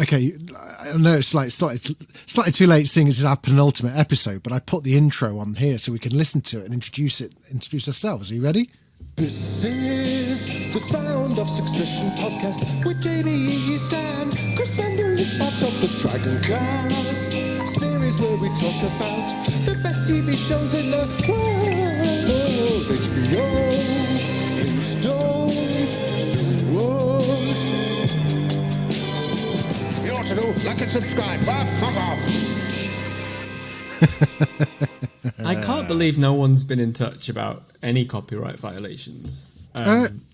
okay, I know it's like slightly too late seeing as it's our penultimate episode, but I put the intro on here so we can listen to it and introduce ourselves. Are you ready? This is the Sound of Succession podcast with Jamie East and Chris Mandle is part of the Dragoncast series where we talk about the best TV shows in the world. HBO, please don't sue us. You know what to do, like and subscribe, fuck off. I can't believe no one's been in touch about any copyright violations.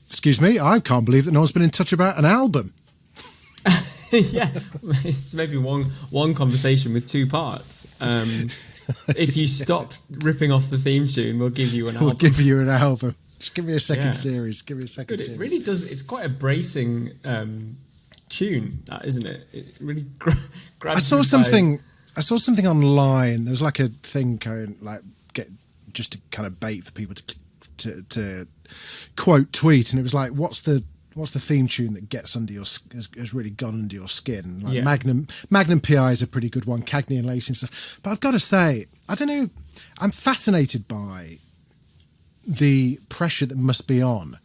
Excuse me, I can't believe that no one's been in touch about an album. Yeah, it's maybe one conversation with two parts. If you stop ripping off the theme tune, we'll give you an album. We'll give you an album. Just give me a second series. Give me a second Good. series. It really does. It's quite a bracing tune, that, isn't it? It really grabs. I saw something online. There was like a thing going just to kind of bait for people to quote tweet, and it was like, what's the theme tune that gets under your has really gone under your skin? Like Magnum PI is a pretty good one, Cagney and Lacey and stuff. But I've got to say, I don't know, I'm fascinated by the pressure that must be on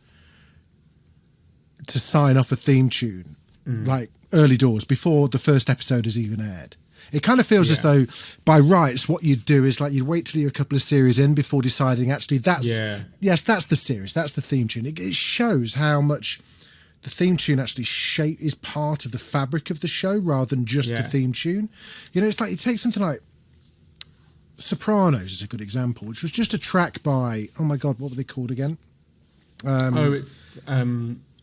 to sign off a theme tune like early doors before the first episode has even aired. It kind of feels as though, by rights, what you'd do is like you'd wait till you're a couple of series in before deciding, actually, that's the series, that's the theme tune. It shows how much the theme tune actually is part of the fabric of the show rather than just the theme tune. You know, it's like you take something like Sopranos is a good example, which was just a track by, oh my God, what were they called again? It's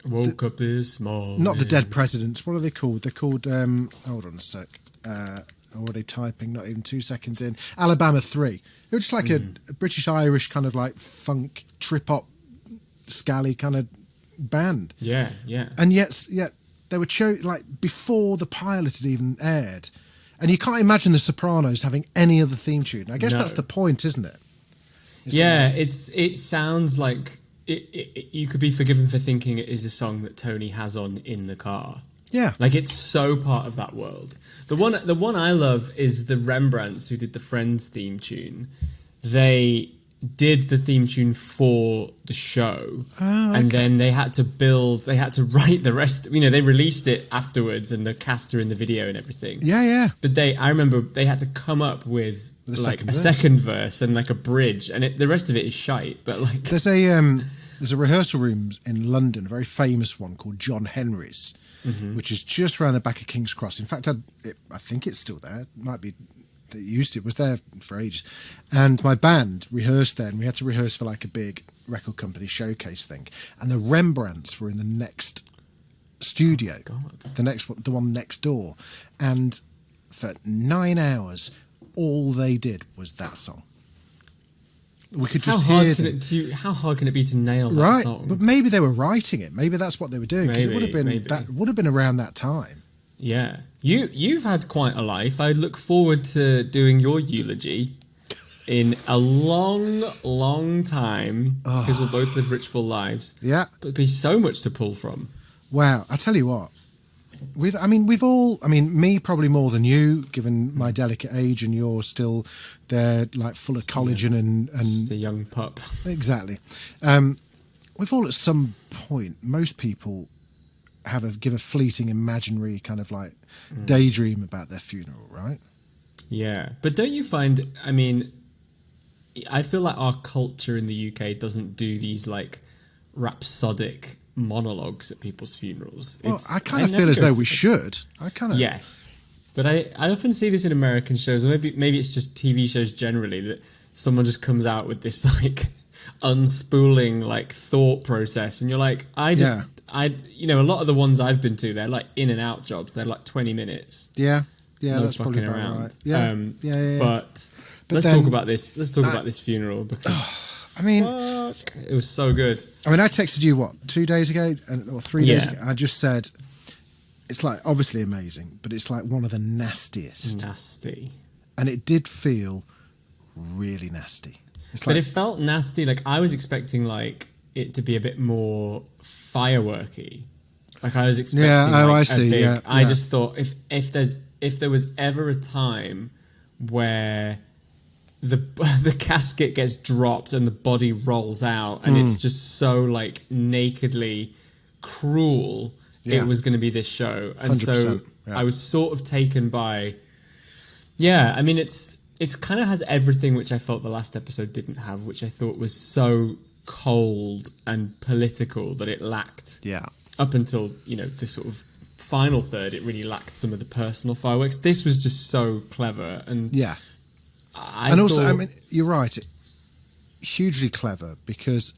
Woke Up This Morning. Not the Dead Presidents. What are they called? They're called, hold on a sec. Already typing, not even 2 seconds in. Alabama 3. It was just like a British-Irish kind of like funk, trip-hop, scally kind of band. Yeah. And yet they were like before the pilot had even aired. And you can't imagine The Sopranos having any other theme tune. I guess that's the point, isn't it? It sounds like you could be forgiven for thinking it is a song that Tony has on in the car. Yeah, like it's so part of that world. The one I love is the Rembrandts, who did the Friends theme tune. They did the theme tune for the show, and then they had to write the rest. You know, they released it afterwards, and the cast are in the video and everything. Yeah. But I remember they had to come up with like a second verse and like a bridge, and the rest of it is shite. But like, there's a rehearsal room in London, a very famous one called John Henry's. Which is just around the back of King's Cross. In fact, I think it's still there. It might be that it used to. It was there for ages. And my band rehearsed there, and we had to rehearse for like a big record company showcase thing. And the Rembrandts were in the next studio, the one next door. And for 9 hours, all they did was that song. We could just hear them. How hard can it be to nail that song? But maybe they were writing it. Maybe that's what they were doing. Because that would have been around that time. Yeah, you've had quite a life. I look forward to doing your eulogy in a long time because we'll both live rich, full lives. Yeah, but there'd be so much to pull from. Wow, I tell you what. Me probably more than you, given my delicate age, and you're still there, like full of collagen and just a young pup. Exactly. We've all, at some point, most people give a fleeting, imaginary kind of like daydream about their funeral, right? Yeah, but don't you find? I mean, I feel like our culture in the UK doesn't do these like rhapsodic monologues at people's funerals. Well, I kind of feel as though we should. Yes, but I often see this in American shows, or maybe it's just TV shows generally, that someone just comes out with this like unspooling like thought process, and you're like, a lot of the ones I've been to, they're like in and out jobs. They're like 20 minutes. Yeah, no that's probably about around. Right. Yeah. But let's talk about this. Let's talk about this funeral because. I mean, it was so good. I mean, I texted you 2 days ago or 3 days ago. I just said it's like obviously amazing, but it's like one of the nastiest. Nasty. And it did feel really nasty. But it felt nasty. Like I was expecting like it to be a bit more fireworky. Like I was expecting. I see. Big, I just thought if there was ever a time where the casket gets dropped and the body rolls out and it's just so like nakedly cruel, it was going to be this show. And so I was sort of taken by. Yeah, I mean it's kind of has everything which I felt the last episode didn't have, which I thought was so cold and political that it lacked. Yeah. Up until, the sort of final third, it really lacked some of the personal fireworks. This was just so clever. And yeah. I mean, you're right. Hugely clever because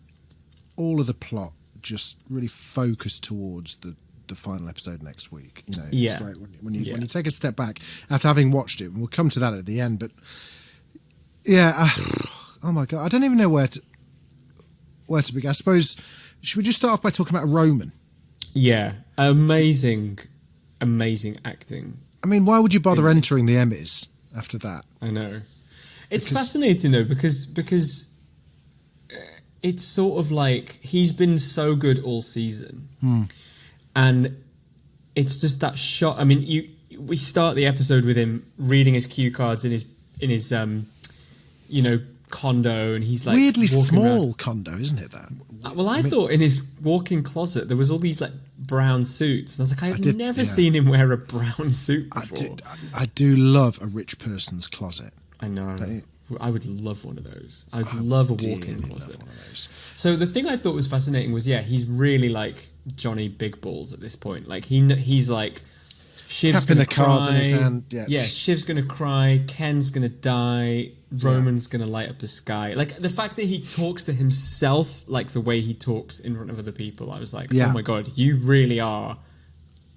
all of the plot just really focused towards the final episode next week. It's like when you take a step back after having watched it, and we'll come to that at the end. But oh my God, I don't even know where to begin. I suppose, should we just start off by talking about Roman? Yeah, amazing acting. I mean, why would you bother entering the Emmys after that? I know. It's fascinating though because it's sort of like he's been so good all season, and it's just that shot. I mean, we start the episode with him reading his cue cards in his condo, and he's like weirdly small around. Condo, isn't it? That. Well, I thought in his walk-in closet there was all these like brown suits, and I was like, I've never seen him wear a brown suit before. I do love a rich person's closet. I know. I would love one of those. I'd love a walk-in closet. So the thing I thought was fascinating was, he's really like Johnny Big Balls at this point. Like he's like, Shiv's tapping gonna the cards cry. in his hand. Yeah, Shiv's gonna cry. Ken's gonna die. Roman's gonna light up the sky. Like the fact that he talks to himself, like the way he talks in front of other people, I was like, oh my God, you really are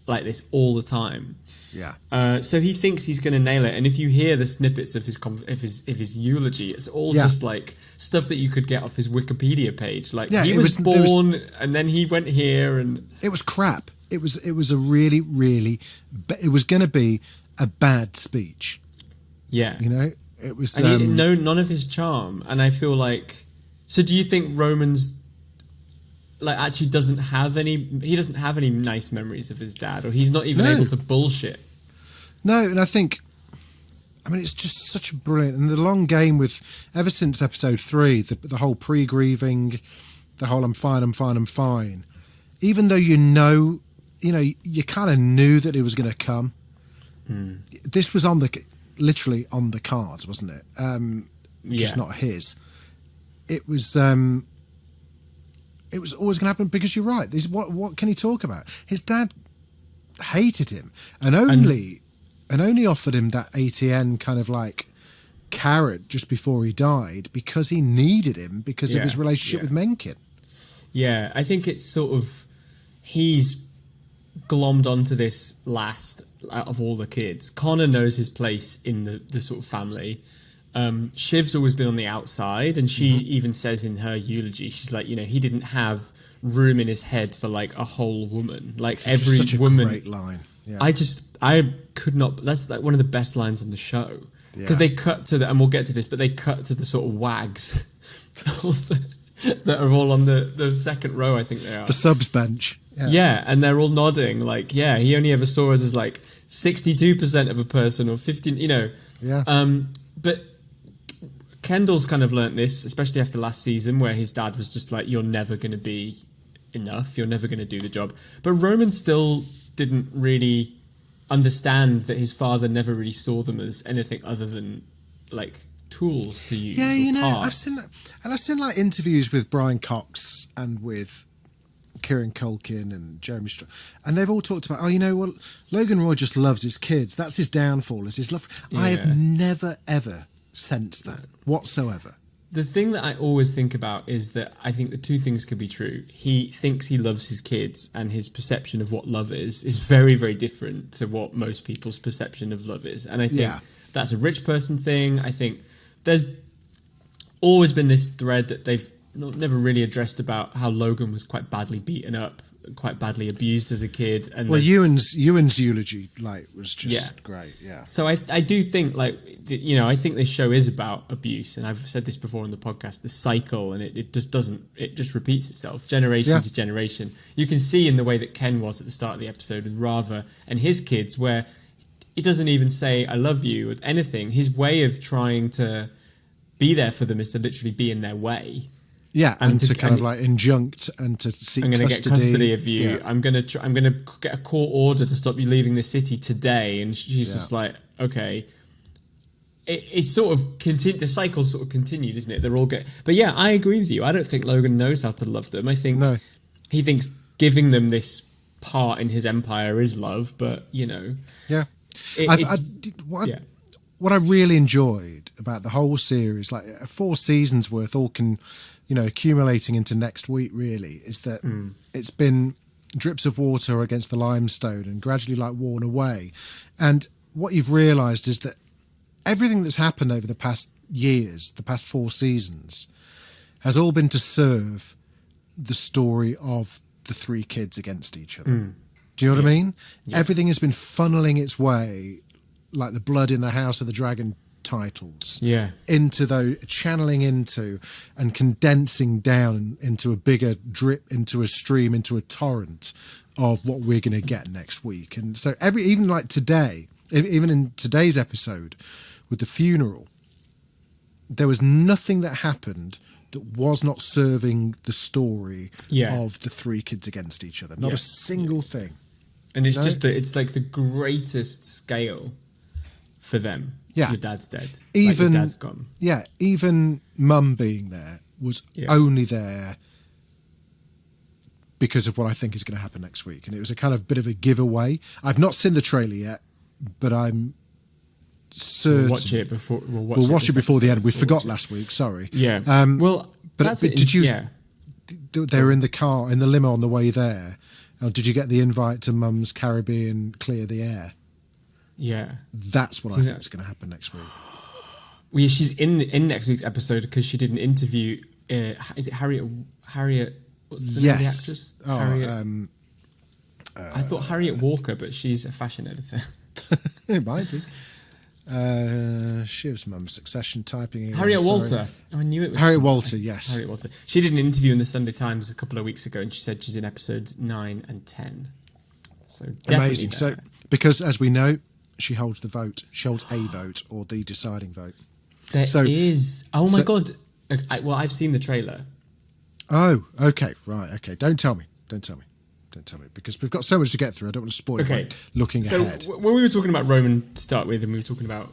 like this all the time. Yeah. So he thinks he's going to nail it, and if you hear the snippets of his eulogy, it's all just like stuff that you could get off his Wikipedia page. Like he was born, and then he went here, and it was crap. It was a really, really. It was going to be a bad speech. Yeah, it was. And none of his charm, and I feel like. So, do you think Roman's like actually doesn't have any nice memories of his dad, or he's not even able to bullshit? No, and I think, it's just such a brilliant, and the long game with, ever since episode 3, the whole pre-grieving, the whole I'm fine, even though you kind of knew that it was going to come. This was literally on the cards, wasn't it? Just not his. It was always going to happen because you're right. What can he talk about? His dad hated him and only offered him that ATN kind of like carrot just before he died because he needed him because of his relationship with Mencken. Yeah, I think it's sort of he's glommed onto this last out of all the kids. Connor knows his place in the sort of family. Shiv's always been on the outside, and she even says in her eulogy, she's like, he didn't have room in his head for like a whole woman. Like every such a woman. Great line. Yeah. I could not. That's like one of the best lines on the show because they cut to and we'll get to this, but they cut to the sort of wags that are all on the second row. I think they are the subs bench. Yeah, and they're all nodding like, he only ever saw us as like 62% of a person or 15. But Kendall's kind of learnt this, especially after last season, where his dad was just like, you're never going to be enough. You're never going to do the job. But Roman still didn't really understand that his father never really saw them as anything other than like tools to use. Yeah, I've seen that. And I've seen like interviews with Brian Cox and with Kieran Culkin and Jeremy Strong, and they've all talked about, Logan Roy just loves his kids. That's his downfall, is his love. Yeah. I have never, ever sensed that whatsoever. The thing that I always think about is that I think the two things could be true. He thinks he loves his kids, and his perception of what love is very, very different to what most people's perception of love is. And I think that's a rich person thing. I think there's always been this thread that they've never really addressed about how Logan was quite badly beaten up quite badly abused as a kid. And well, Ewan's eulogy was just great. Yeah. So I do think I think this show is about abuse, and I've said this before on the podcast, the cycle, and it just repeats itself generation to generation. You can see in the way that Ken was at the start of the episode with Rava and his kids, where he doesn't even say "I love you" or anything. His way of trying to be there for them is to literally be in their way. Yeah, and to kind of injunct and to seek I'm going to get custody of you. Yeah. I'm going to get a court order to stop you leaving the city today. And she's just like, okay. It's sort of the cycle sort of continued, isn't it? They're all but yeah, I agree with you. I don't think Logan knows how to love them. I think he thinks giving them this part in his empire is love, but yeah. What I really enjoyed about the whole series, 4 seasons worth, all accumulating into next week, really, is that it's been drips of water against the limestone and gradually worn away. And what you've realised is that everything that's happened over the past years, the past 4 seasons, has all been to serve the story of the 3 kids against each other. Do you know what I mean? Yeah. Everything has been funneling its way, like the Blood in the House of the Dragon titles, channeling into and condensing down into a bigger drip, into a stream, into a torrent of what we're going to get next week. And so even today, even in today's episode with the funeral, there was nothing that happened that was not serving the story of the 3 kids against each other. Not a single thing. And it's it's like the greatest scale for them. Yeah. Your dad's dead. Even your dad's gone. Yeah, even Mum being there was only there because of what I think is going to happen next week. And it was a kind of bit of a giveaway. I've not seen the trailer yet, but I'm certain we'll watch it before the end. We forgot last week, sorry. Yeah. Did you they were in the car, in the limo on the way there. Did you get the invite to Mum's Caribbean Clear the Air? Yeah. That's what I think is going to happen next week. Well, yeah, she's in next week's episode because she did an interview. Is it Harriet? What's the name of the actress? Harriet. I thought Harriet Walker, but she's a fashion editor. It might be. She was Mum's Succession typing. Harriet Walter. Oh, I knew it was Harriet Walter. Yes, Harriet Walter. She did an interview in the Sunday Times a couple of weeks ago, and she said she's in episodes 9 and 10. So definitely amazing. So because, as we know, she holds the vote. She holds a vote, or the deciding vote. There is. Oh my god. Well, I've seen the trailer. Oh, okay, right, okay. Don't tell me, because we've got so much to get through. I don't want to spoil it by looking ahead. So when we were talking about Roman to start with, and we were talking about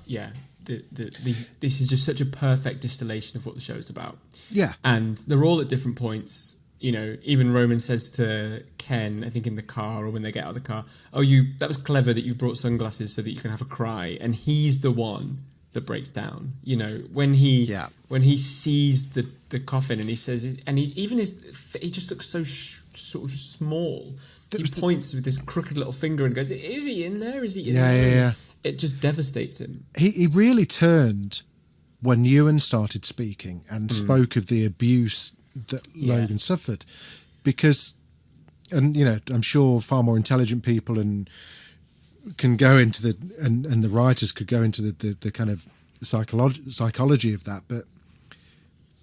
this is just such a perfect distillation of what the show is about. Yeah, and they're all at different points. Even Roman says to Ken, I think in the car or when they get out of the car, that was clever that you brought sunglasses so that you can have a cry. And he's the one that breaks down. When he sees the coffin and he says, and he just looks so sort of small. He points with this crooked little finger and goes, "Is he in there? Is he in there?" Yeah. It just devastates him. He really turned when Ewan started speaking and spoke of the abuse that Logan suffered, because, and I'm sure far more intelligent people can go into and the writers could go into the kind of psychology of that, but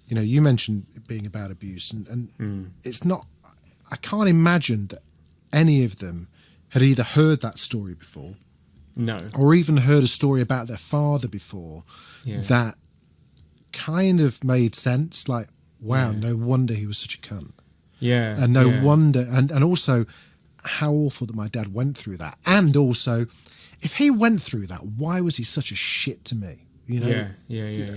you mentioned it being about abuse, and it's not. I can't imagine that any of them had either heard that story before, or even heard a story about their father before that kind of made sense. Like, wow, no wonder he was such a cunt. Yeah, and no wonder, and also how awful that my dad went through that, and also if he went through that, why was he such a shit to me?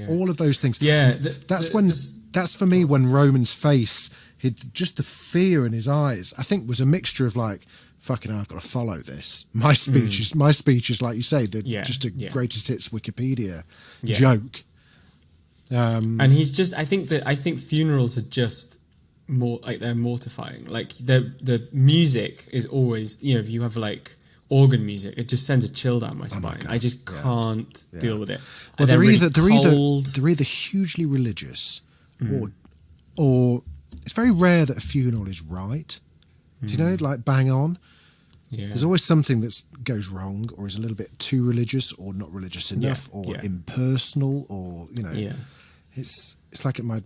All of those things. Yeah, that's for me when Roman's face, just the fear in his eyes, I think was a mixture of like, fucking hell, I've got to follow this. My speech is like you say, just a greatest hits Wikipedia joke. And he's just, I think funerals are just more like, they're mortifying. Like the music is always, if you have like organ music, it just sends a chill down my spine. I just can't deal with it. Well, they're either hugely religious, or it's very rare that a funeral is right. Do you know, like bang on? Yeah. There's always something that goes wrong, or is a little bit too religious, or not religious enough, or impersonal, or it's like my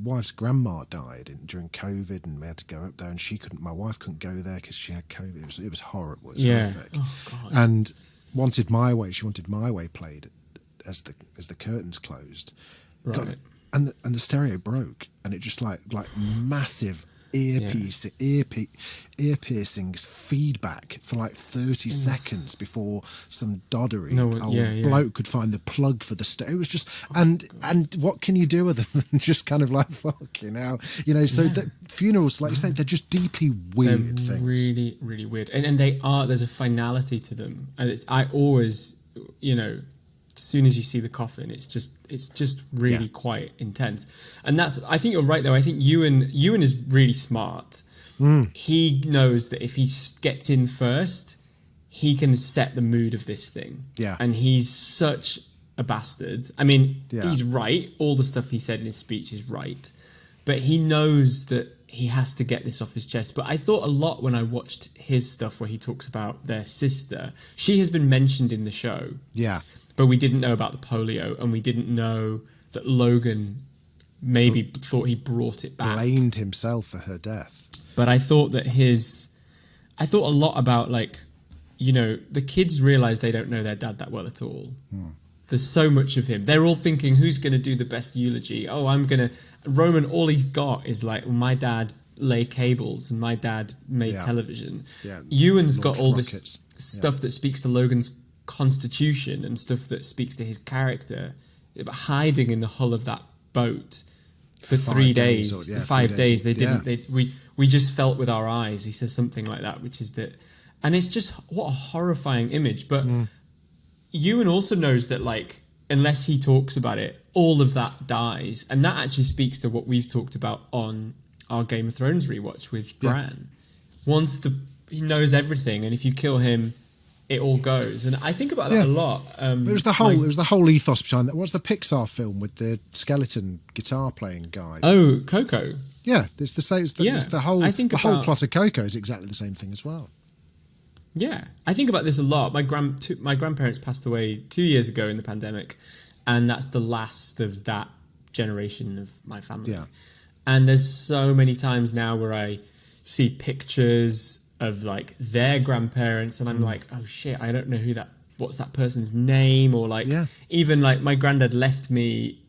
wife's grandma died during COVID, and we had to go up there, and my wife couldn't go there because she had COVID. It was horrible. It was horrific. Oh, God. And wanted my way. She wanted my way played as the curtains closed. Right. And the stereo broke, and it just like massive ear piercing feedback for like 30 seconds before some doddery bloke could find the plug for the stereo. It was just and what can you do other than just kind of like fucking hell, so the funerals, like you say, they're just deeply weird things. Really, really weird, and there's a finality to them, and I always, as soon as you see the coffin, it's just really quite intense. And I think you're right though. I think Ewan is really smart. He knows that if he gets in first, he can set the mood of this thing. Yeah. And he's such a bastard. I mean, he's right. All the stuff he said in his speech is right. But he knows that he has to get this off his chest. But I thought a lot when I watched his stuff where he talks about their sister. She has been mentioned in the show. Yeah. But we didn't know about the polio, and we didn't know that Logan maybe thought he brought it back. Blamed himself for her death. But I thought that I thought a lot about, like, the kids realise they don't know their dad that well at all. There's so much of him. They're all thinking, who's going to do the best eulogy? Oh, Roman, all he's got is like, well, my dad lay cables and my dad made television. Yeah. Ewan's got all this stuff that speaks to Logan's constitution and stuff that speaks to his character, hiding in the hull of that boat for 3 days. 5 days. They didn't. We just felt with our eyes. He says something like that, which is that, and it's just what a horrifying image. But Ewan also knows that, like, unless he talks about it, all of that dies, and that actually speaks to what we've talked about on our Game of Thrones rewatch with Bran. Once he knows everything, and if you kill him, it all goes. And I think about that a lot. It was the whole ethos behind that. What's the Pixar film with the skeleton guitar playing guy? Oh, Coco. Yeah, it's the same. The whole plot of Coco is exactly the same thing as well. Yeah, I think about this a lot. My grandparents passed away 2 years ago in the pandemic, and that's the last of that generation of my family. Yeah. And there's so many times now where I see pictures of like their grandparents, and I'm like, oh shit, I don't know what's that person's name, or like even like my granddad left me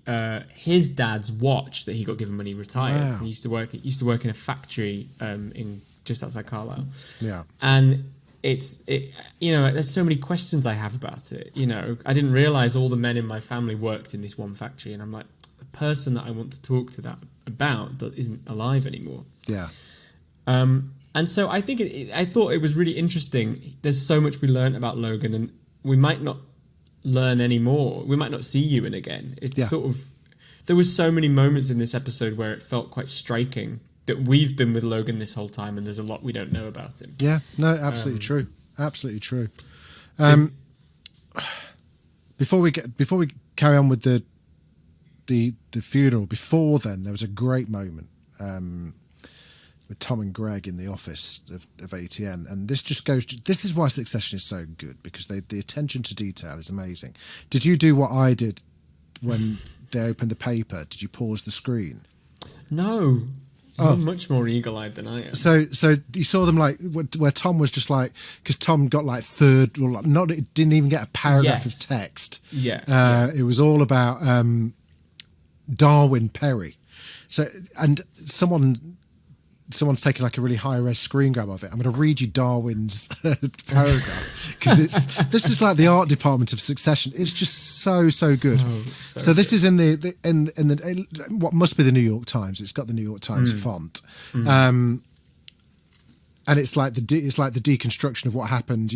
his dad's watch that he got given when he retired. Wow. He used to work in a factory in just outside Carlisle. Yeah, and there's so many questions I have about it. I didn't realize all the men in my family worked in this one factory, and I'm like, the person that I want to talk to that about that isn't alive anymore. Yeah. And so I think I thought it was really interesting. There's so much we learned about Logan, and we might not learn any more. We might not see Ewan again. It's sort of, there was so many moments in this episode where it felt quite striking that we've been with Logan this whole time, and there's a lot we don't know about him. Yeah, no, absolutely true. Absolutely true. Before we carry on with the funeral, before then, there was a great moment with Tom and Greg in the office of ATN, and this just goes to, this is why Succession is so good, because the attention to detail is amazing. Did you do what I did when they opened the paper? Did you pause the screen? No. You're much more eagle-eyed than I am. So you saw them like where Tom was just like, because Tom got like third, or not, it didn't even get a paragraph of text. Yeah. It was all about Darwin Perry. So, and someone's taken like a really high-res screen grab of it. I'm going to read you Darwin's paragraph, because this is like the art department of Succession. It's just so good. So this is in the what must be the New York Times. It's got the New York Times font. And it's like the deconstruction of what happened,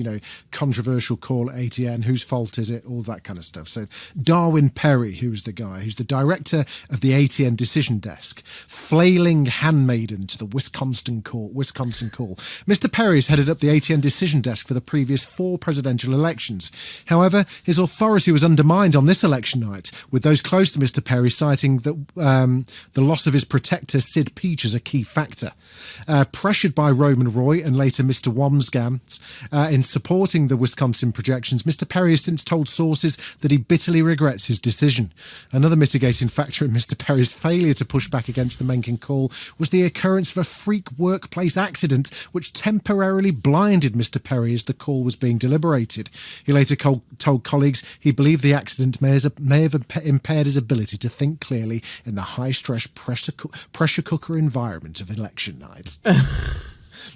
controversial call at ATN, whose fault is it, all that kind of stuff. So Darwin Perry, who's the guy who's the director of the ATN decision desk, flailing handmaiden to the Wisconsin call. Mr. Perry has headed up the ATN decision desk for the previous 4 presidential elections. However, his authority was undermined on this election night, with those close to Mr. Perry citing that the loss of his protector, Sid Peach, as a key factor. Pressured by Roman Roy and later Mr. Wamsgam in supporting the Wisconsin projections, Mr. Perry has since told sources that he bitterly regrets his decision. Another mitigating factor in Mr. Perry's failure to push back against the Mencken call was the occurrence of a freak workplace accident which temporarily blinded Mr. Perry as the call was being deliberated. He later told colleagues he believed the accident may have impaired his ability to think clearly in the high-stress pressure cooker environment of election night.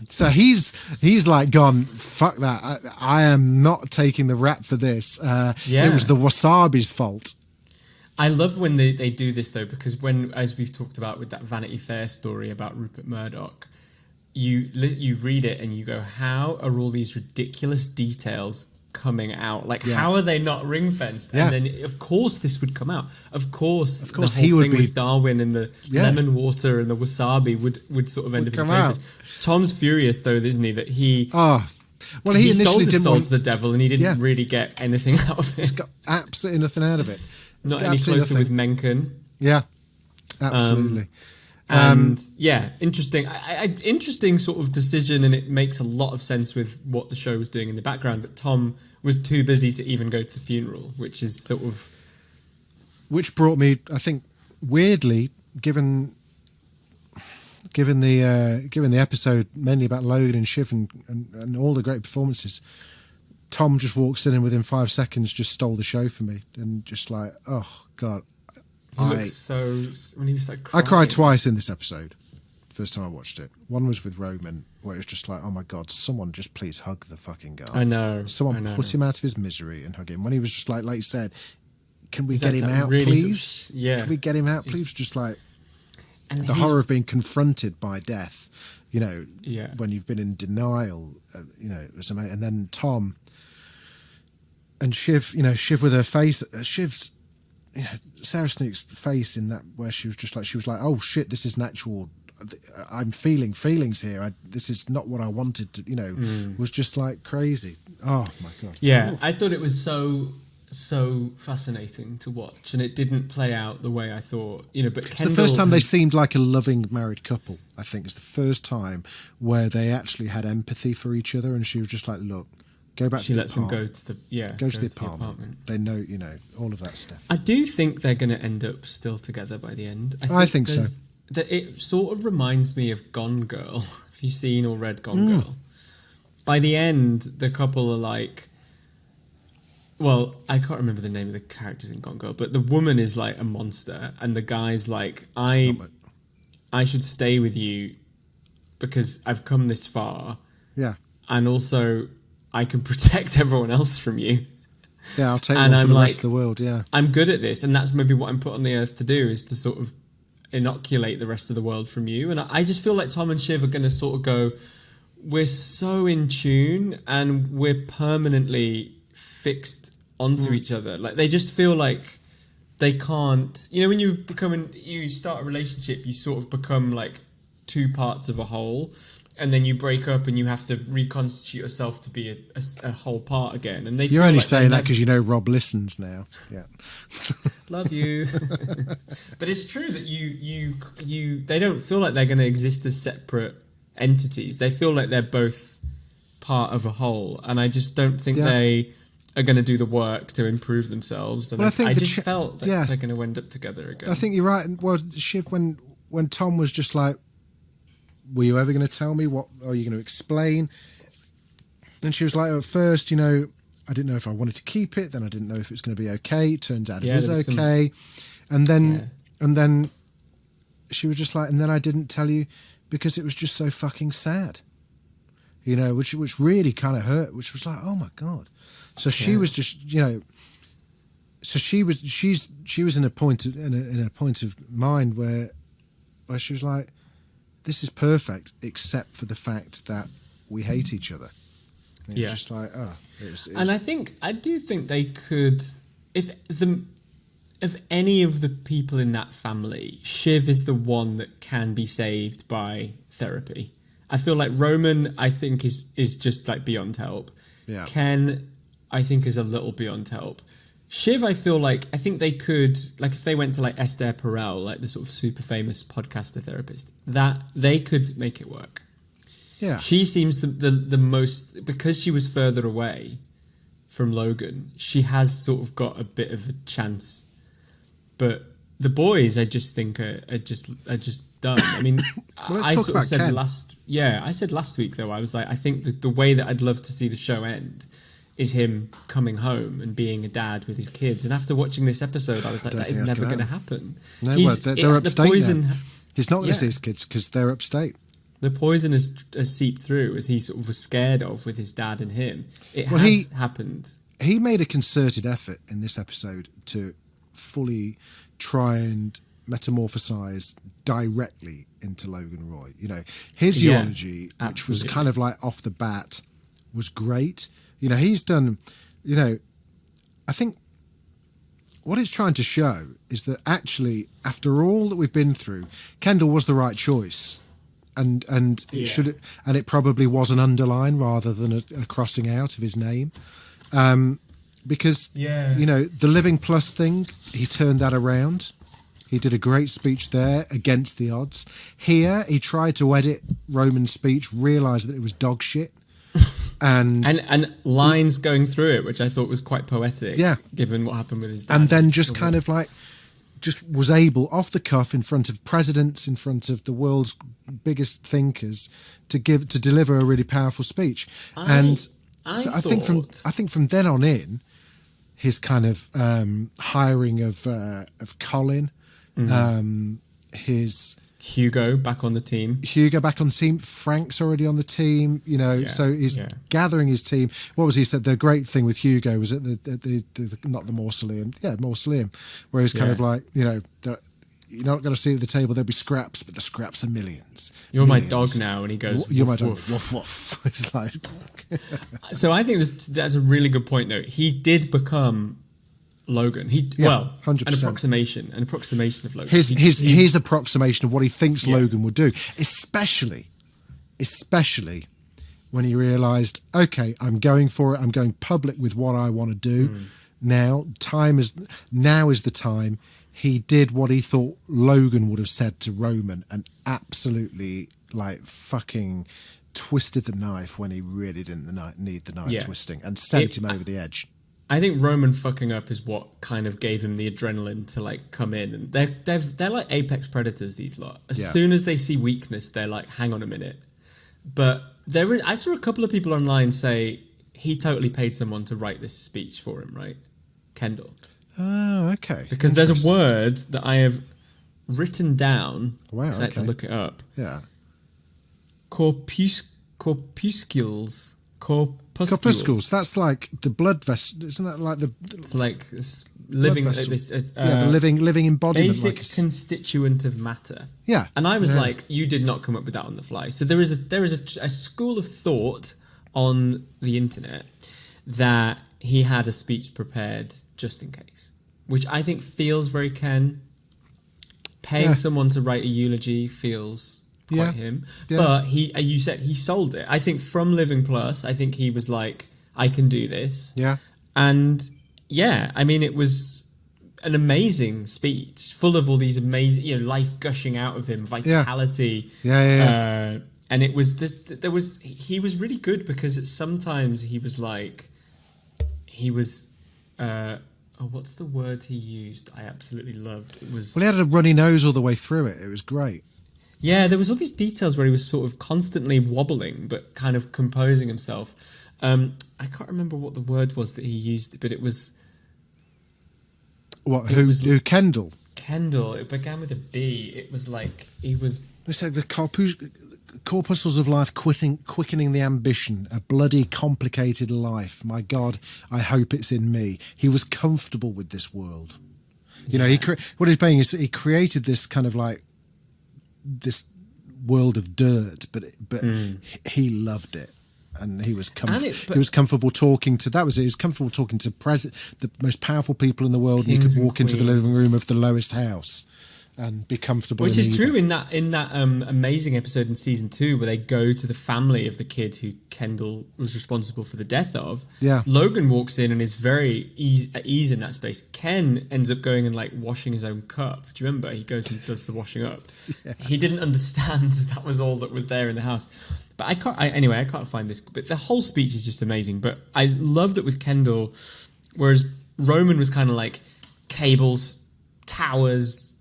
So he's like gone, fuck that. I am not taking the rap for this. It was the Wasabi's fault. I love when they do this, though, because when, as we've talked about with that Vanity Fair story about Rupert Murdoch, you read it and you go, how are all these ridiculous details coming out? Like, how are they not ring-fenced? And then, of course, this would come out. Of course the whole thing with Darwin and the lemon water and the wasabi would sort of end up in papers. Tom's furious, though, isn't he, that he... he sold his soul to the devil and he didn't really get anything out of it. He's got absolutely nothing out of it. Not any closer with Mencken. Yeah, absolutely. Interesting. Interesting sort of decision, and it makes a lot of sense with what the show was doing in the background. But Tom was too busy to even go to the funeral, which is sort of... Which brought me, I think, weirdly, given the episode mainly about Logan and Shiv and all the great performances, Tom just walks in and within 5 seconds just stole the show for me, and just like, oh God, when he was like crying. I cried twice in this episode. First time I watched it, one was with Roman, where it was just like, oh my God, someone just please hug the fucking guy. I know. Someone put him out of his misery and hug him. When he was just like you said, can we get him out, really, please? Can we get him out, please? Just like, and the horror of being confronted by death, when you've been in denial, it was amazing. And then Tom and Shiv with her face, Shiv's, Sarah Snook's face in that, where she was like, oh shit, this is natural. I'm feeling feelings here. This is not what I wanted to, was just like crazy. Oh my God. Yeah. I thought it was so fascinating to watch, and it didn't play out the way I thought, but Kendall... The first time they seemed like a loving married couple, I think. It's the first time where they actually had empathy for each other, and she was just like, look, go back to the apartment. She lets him go to the apartment. They know, all of that stuff. I do think they're going to end up still together by the end. I think so. It sort of reminds me of Gone Girl. Have you seen or read Gone Girl? By the end, the couple are like... Well, I can't remember the name of the characters in Gone Girl, but the woman is like a monster, and the guy's like, I should stay with you because I've come this far. Yeah. And also, I can protect everyone else from you. Yeah, I'll take one for the rest of the world, yeah. I'm good at this, and that's maybe what I'm put on the earth to do, is to sort of inoculate the rest of the world from you. And I just feel like Tom and Shiv are going to sort of go, we're so in tune, and we're permanently fixed onto each other. Like, they just feel like they can't... when you start a relationship, you sort of become like two parts of a whole, and then you break up and you have to reconstitute yourself to be a whole part again. And you're only saying that because Rob listens now. Yeah. Love you. But it's true that they don't feel like they're going to exist as separate entities. They feel like they're both part of a whole, and I just don't think they are going to do the work to improve themselves. And I just felt that they're going to end up together again. I think you're right. Well, Shiv, when Tom was just like, were you ever going to tell me? What are you going to explain? And she was like, at first, I didn't know if I wanted to keep it. Then I didn't know if it was going to be okay. It turns out it was okay. And then she was just like, and then I didn't tell you because it was just so fucking sad. Which really kind of hurt, which was like, oh my God. So she was just, so she was in a point of mind where she was like, this is perfect, except for the fact that we hate each other. And it's just like, and I do think they could, if any of the people in that family, Shiv is the one that can be saved by therapy. I feel like Roman, I think, is just like beyond help. Yeah. Ken, I think, is a little beyond help. Shiv, I think they could, like, if they went to like Esther Perel, like the sort of super famous podcaster therapist, that they could make it work. Yeah. She seems the most, because she was further away from Logan, she has sort of got a bit of a chance. But the boys, I just think are just dumb. I mean, Well, let's I talk sort of about said Ken. I said last week though, I was like, I think the way that I'd love to see the show end is him coming home and being a dad with his kids. And after watching this episode, I was like, Don't that is think that's never gonna going to happen. No, well, they're upstate the poison, now. He's not going to Yeah. see his kids because they're upstate. The poison has seeped through, as he sort of was scared of with his dad and him. It Well, has happened. He made a concerted effort in this episode to fully try and metamorphosize directly into Logan Roy. You know, his Yeah, eulogy, which was absolutely. kind of like off the bat, was great. You know, he's done, you know, I think what it's trying to show is that actually, after all that we've been through, Kendall was the right choice. And it should, and it probably was an underline rather than a crossing out of his name. Because, Yeah. you know, the Living Plus thing, he turned that around. He did a great speech there against the odds. Here, he tried to edit Roman's speech, realised that it was dog shit. And lines going through it, which I thought was quite poetic, Yeah. given what happened with his dad. and then just kind of like, just was able, off the cuff, in front of presidents, in front of the world's biggest thinkers, to deliver a really powerful speech. I think from then on in, his kind of hiring of Colin, his Hugo back on the team. Hugo back on the team, Frank's already on the team, you know, Yeah, so he's yeah. gathering his team. What was he said? The great thing with Hugo was at the not the mausoleum, mausoleum, where he's kind Yeah. of like, you know, you're not going to see at the table, there'll be scraps, but the scraps are millions. You're my Millions. dog now, and he goes, You're my "Woof, dog. woof." Woof, woof. It's like, So I think that's a really good point, though. He did become Logan. Yeah, 100%. an approximation of Logan. his approximation of what he thinks Logan would do, especially when he realised, okay, I'm going for it. I'm going public with what I want to do. Now is the time. He did what he thought Logan would have said to Roman, and absolutely like fucking twisted the knife when he really didn't need the knife twisting, and sent him over the edge. I think Roman fucking up is what kind of gave him the adrenaline to like come in, and they're like apex predators. These lot, as soon as they see weakness, they're like, "Hang on a minute." But I saw a couple of people online say he totally paid someone to write this speech for him, right? Kendall. Oh, okay. Because there's a word that I have written down. Wow, I had to okay. look it up. Yeah. Corpuscles. Corpuscles. That's like the blood vessel. Isn't that like the? It's like living. vessel. The living embodiment. basic like constituent of matter. Yeah. And I was like, you did not come up with that on the fly. So there is a school of thought on the internet that he had a speech prepared just in case, which I think feels very Ken. Paying someone to write a eulogy feels quite him. Yeah. But you said he sold it. I think from Living Plus, I think he was like, I can do this. Yeah. And yeah, I mean, it was an amazing speech, full of all these amazing, life gushing out of him, vitality. Yeah. And it was he was really good because sometimes he was like, what's the word he used? I absolutely loved. It was. Well, he had a runny nose all the way through it. It was great. Yeah, there was all these details where he was sort of constantly wobbling, but kind of composing himself. I can't remember what the word was that he used, but it was. What? Who? Kendall. Kendall. It began with a B. It was like he was. They said the corpuscles of life quickening the ambition, a bloody complicated life. My God, I hope it's in me. He was comfortable with this world. You know, what he's saying is he created this kind of like this world of dirt, but he loved it. And he was he was comfortable talking to he was comfortable talking to the most powerful people in the world, and you could walk into the living room of the lowest house and be comfortable. Which is true in that amazing episode in season 2 where they go to the family of the kid who Kendall was responsible for the death of. Yeah. Logan walks in and is very at ease in that space. Ken ends up going and like washing his own cup. Do you remember? He goes and does the washing up. Yeah. He didn't understand that was all that was there in the house. But anyway, I can't find this. But the whole speech is just amazing. But I love that with Kendall, whereas Roman was kind of like cables, towers,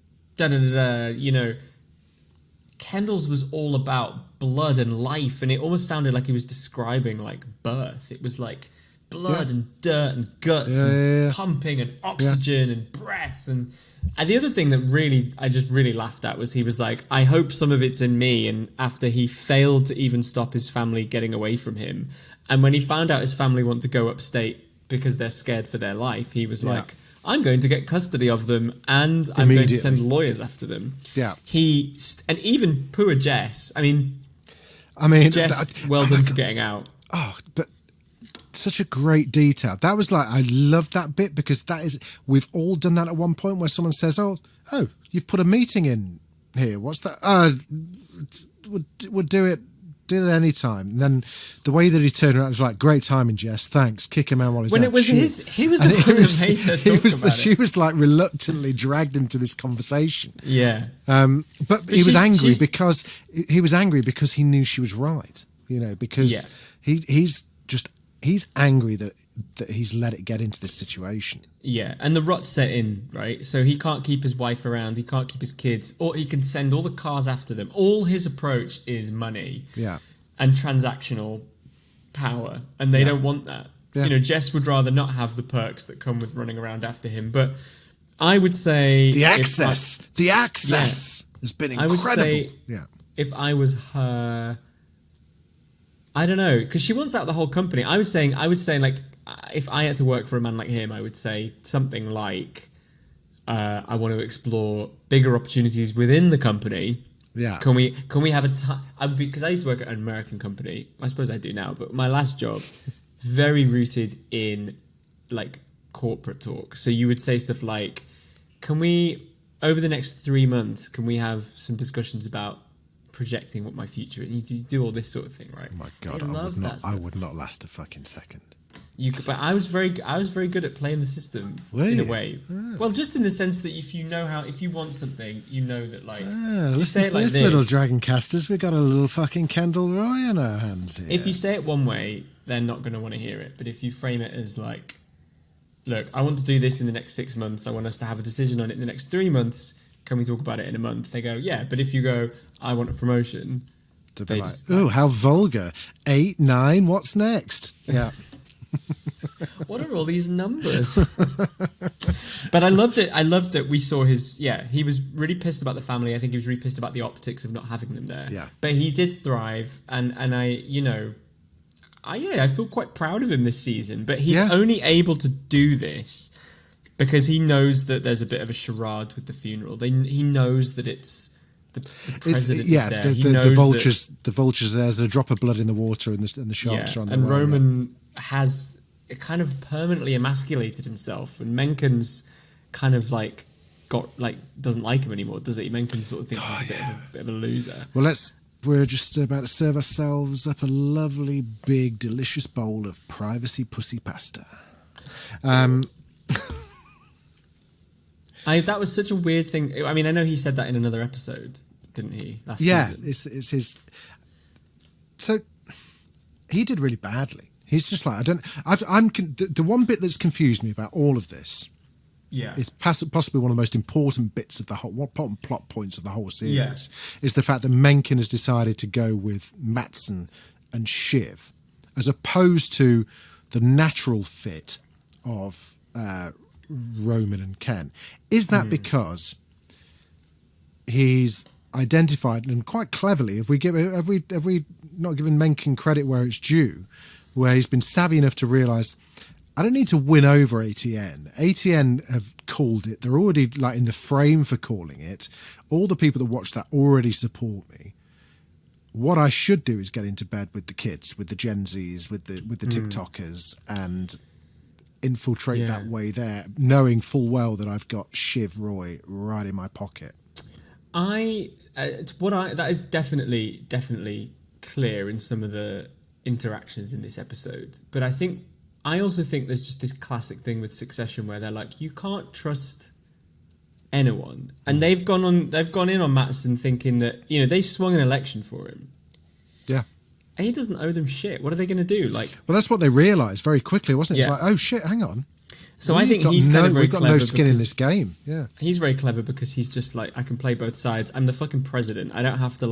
Kendall's was all about blood and life, and it almost sounded like he was describing like birth. It was like blood and dirt and guts and pumping and oxygen and breath. And the other thing that I just really laughed at was he was like, I hope some of it's in me. And after he failed to even stop his family getting away from him, and when he found out his family want to go upstate because they're scared for their life, he was like, I'm going to get custody of them, and I'm going to send lawyers after them. Yeah. And even poor Jess. I mean, Jess, well done for getting out. Oh, but such a great detail. That was like, I love that bit, because we've all done that at one point where someone says, oh, you've put a meeting in here. What's that? We'll do it any time. And then the way that he turned around was like, great timing, Jess. Thanks. Kick him out while he's when out. It was he was the one that made her talk about it. She was like reluctantly dragged into this conversation. Yeah. But he was angry because he knew she was right. Because he's angry that he's let it get into this situation. Yeah, and the rot's set in, right? So he can't keep his wife around, he can't keep his kids, or he can send all the cars after them. All his approach is money and transactional power, and they don't want that. Yeah. Jess would rather not have the perks that come with running around after him. But I would say... The access has been incredible. I would say if I was her... I don't know, because she wants out the whole company. I was saying, like, if I had to work for a man like him, I would say something like, I want to explore bigger opportunities within the company. Yeah. Can we have a time? Because I used to work at an American company. I suppose I do now, but my last job, very rooted in like corporate talk. So you would say stuff like, can we, over the next 3 months, can we have some discussions about projecting what my future is? You do all this sort of thing, right? Oh my God, I would not last a fucking second. But I was very good at playing the system in a way. Ah. Well, just in the sense that if you want something, you know that like. If you say it like this, little Dragoncasters, we got a little fucking Kendall Roy on our hands here. If you say it one way, they're not going to want to hear it. But if you frame it as like, look, I want to do this in the next 6 months. I want us to have a decision on it in the next 3 months. Can we talk about it in a month? They go, yeah. But if you go, I want a promotion, they just like, oh, how vulgar. 8, 9, what's next? Yeah. What are all these numbers? But I loved it. I loved that we saw he was really pissed about the family. I think he was really pissed about the optics of not having them there. Yeah. But he did thrive. And I feel quite proud of him this season. But he's only able to do this because he knows that there's a bit of a charade with the funeral. He knows that it's the president is there. The vultures. There's a drop of blood in the water, and the sharks are on the and Roman has kind of permanently emasculated himself, and Mencken's kind of like doesn't like him anymore, does he? Mencken sort of thinks he's a bit of a loser. Well, we're just about to serve ourselves up a lovely, big, delicious bowl of privacy pussy pasta. That was such a weird thing. I mean, I know he said that in another episode, didn't he? Last season. It's his. So he did really badly. He's just like, the one bit that's confused me about all of this, is possibly one of the most important bits of the whole, important plot points of the whole series, is the fact that Mencken has decided to go with Matsson and Shiv, as opposed to the natural fit of Roman and Ken. Is that because he's identified, and quite cleverly, have we not given Mencken credit where it's due, where he's been savvy enough to realise, I don't need to win over ATN. ATN have called it. They're already like in the frame for calling it. All the people that watch that already support me. What I should do is get into bed with the kids, with the Gen Zs, with the TikTokers, and infiltrate that way there, knowing full well that I've got Shiv Roy right in my pocket. That is definitely clear in some of the interactions in this episode, but I also think there's just this classic thing with Succession where they're like, you can't trust anyone, and they've gone in on Matsson thinking that they swung an election for him, he doesn't owe them shit. What are they going to do? Like, well, that's what they realised very quickly, wasn't it? Yeah. It's like, oh shit, hang on. So I think he's kind of very clever. We've got no skin in this game. Yeah, he's very clever because he's just like, I can play both sides. I'm the fucking president. I don't have to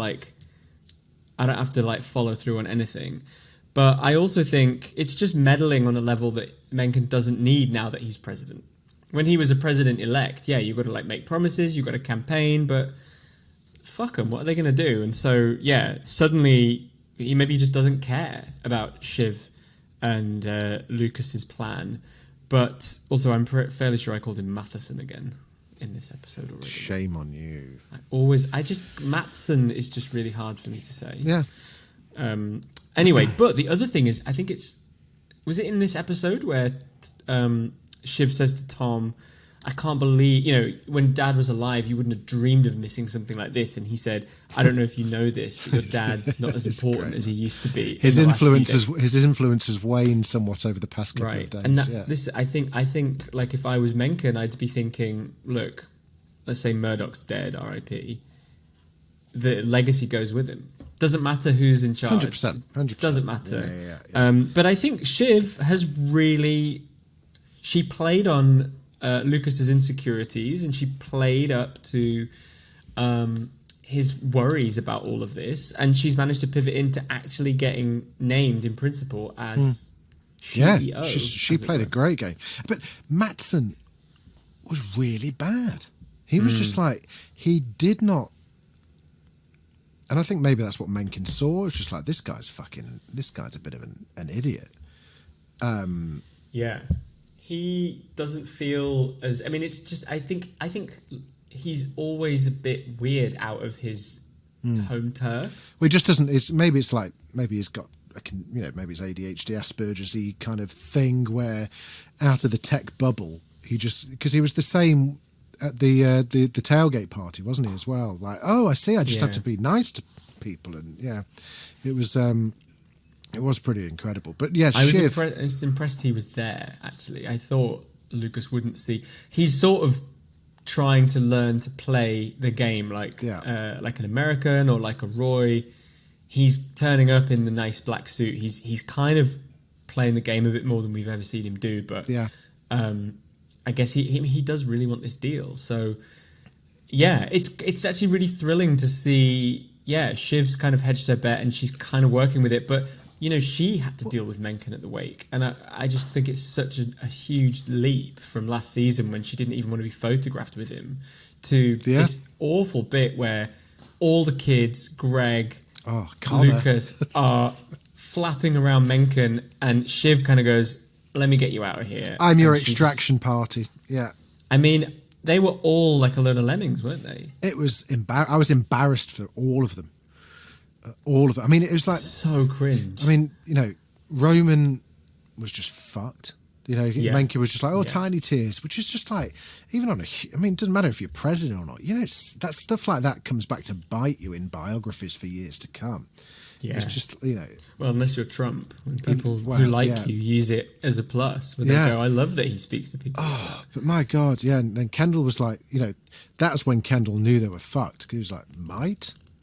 follow through on anything. But I also think it's just meddling on a level that Mencken doesn't need now that he's president. When he was a president-elect, yeah, you've got to like make promises, you've got to campaign, but fuck them, what are they going to do? And so, yeah, suddenly he maybe just doesn't care about Shiv and Lucas's plan. But also, I'm fairly sure I called him Matheson again in this episode already. Shame on you. Matson is just really hard for me to say. Yeah. Anyway, but the other thing is, I think was it in this episode where Shiv says to Tom, I can't believe, when Dad was alive, you wouldn't have dreamed of missing something like this. And he said, I don't know if you know this, but your dad's not as important as he used to be. His influence has waned somewhat over the past couple of days. And this, I think, like if I was Mencken, I'd be thinking, look, let's say Murdoch's dead, R.I.P. The legacy goes with him. Doesn't matter who's in charge. 100%. Doesn't matter. Yeah. But I think Shiv has she played on Lucas's insecurities, and she played up to his worries about all of this, and she's managed to pivot into actually getting named in principle as CEO. Yeah, she played a great game. But Matson was really bad. He was just like, he did not. And I think maybe that's what Mencken saw. It's just like, this guy's a bit of an idiot. Yeah. He doesn't feel as, it's just, I think he's always a bit weird out of his home turf. Well, he just doesn't, maybe he's got, maybe it's ADHD, Asperger's-y kind of thing where out of the tech bubble, because he was the same at the tailgate party, wasn't he, as well? Like, oh, I see, I just have to be nice to people. And yeah, it was pretty incredible. But yeah, I was impressed he was there, actually. I thought Lucas wouldn't see. He's sort of trying to learn to play the game like an American or like a Roy. He's turning up in the nice black suit. He's kind of playing the game a bit more than we've ever seen him do. But I guess he does really want this deal. So yeah, it's actually really thrilling to see. Yeah, Shiv's kind of hedged her bet and she's kind of working with it. But she had to deal with Mencken at the wake. And I just think it's such a huge leap from last season when she didn't even want to be photographed with him to this awful bit where all the kids, Greg, Lucas, are flapping around Mencken and Shiv kind of goes, let me get you out of here. I'm your extraction party. Yeah. They were all like a load of lemmings, weren't they? It was I was embarrassed for all of them. All of it. It was like so cringe. Roman was just fucked. Mencken was just like, tiny tears, which is just like, even on it doesn't matter if you're president or not. That stuff like that comes back to bite you in biographies for years to come. Yeah. It's just, Well, unless you're Trump, when people who like you use it as a plus, when they go, I love that he speaks to people. Oh, but my God, yeah. And then Kendall was like, that's when Kendall knew they were fucked. Because he was like,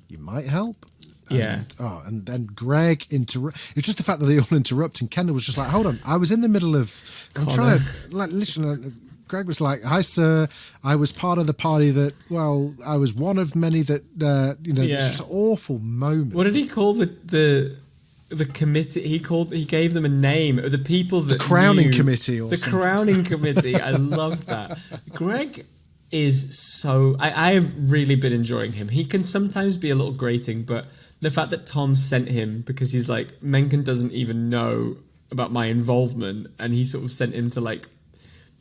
you might help? And then Greg it was just the fact that they all interrupt, and Kendall was just like, hold on, I was in the middle of trying to listen. Greg was like, hi sir, I was part of the party that, I was one of many that just an awful moment. What did he call the committee? He gave them a name. The people that the crowning committee or the something. Crowning committee. I love that. Greg is so I have really been enjoying him. He can sometimes be a little grating, but the fact that Tom sent him because he's like, Mencken doesn't even know about my involvement, and he sort of sent him to like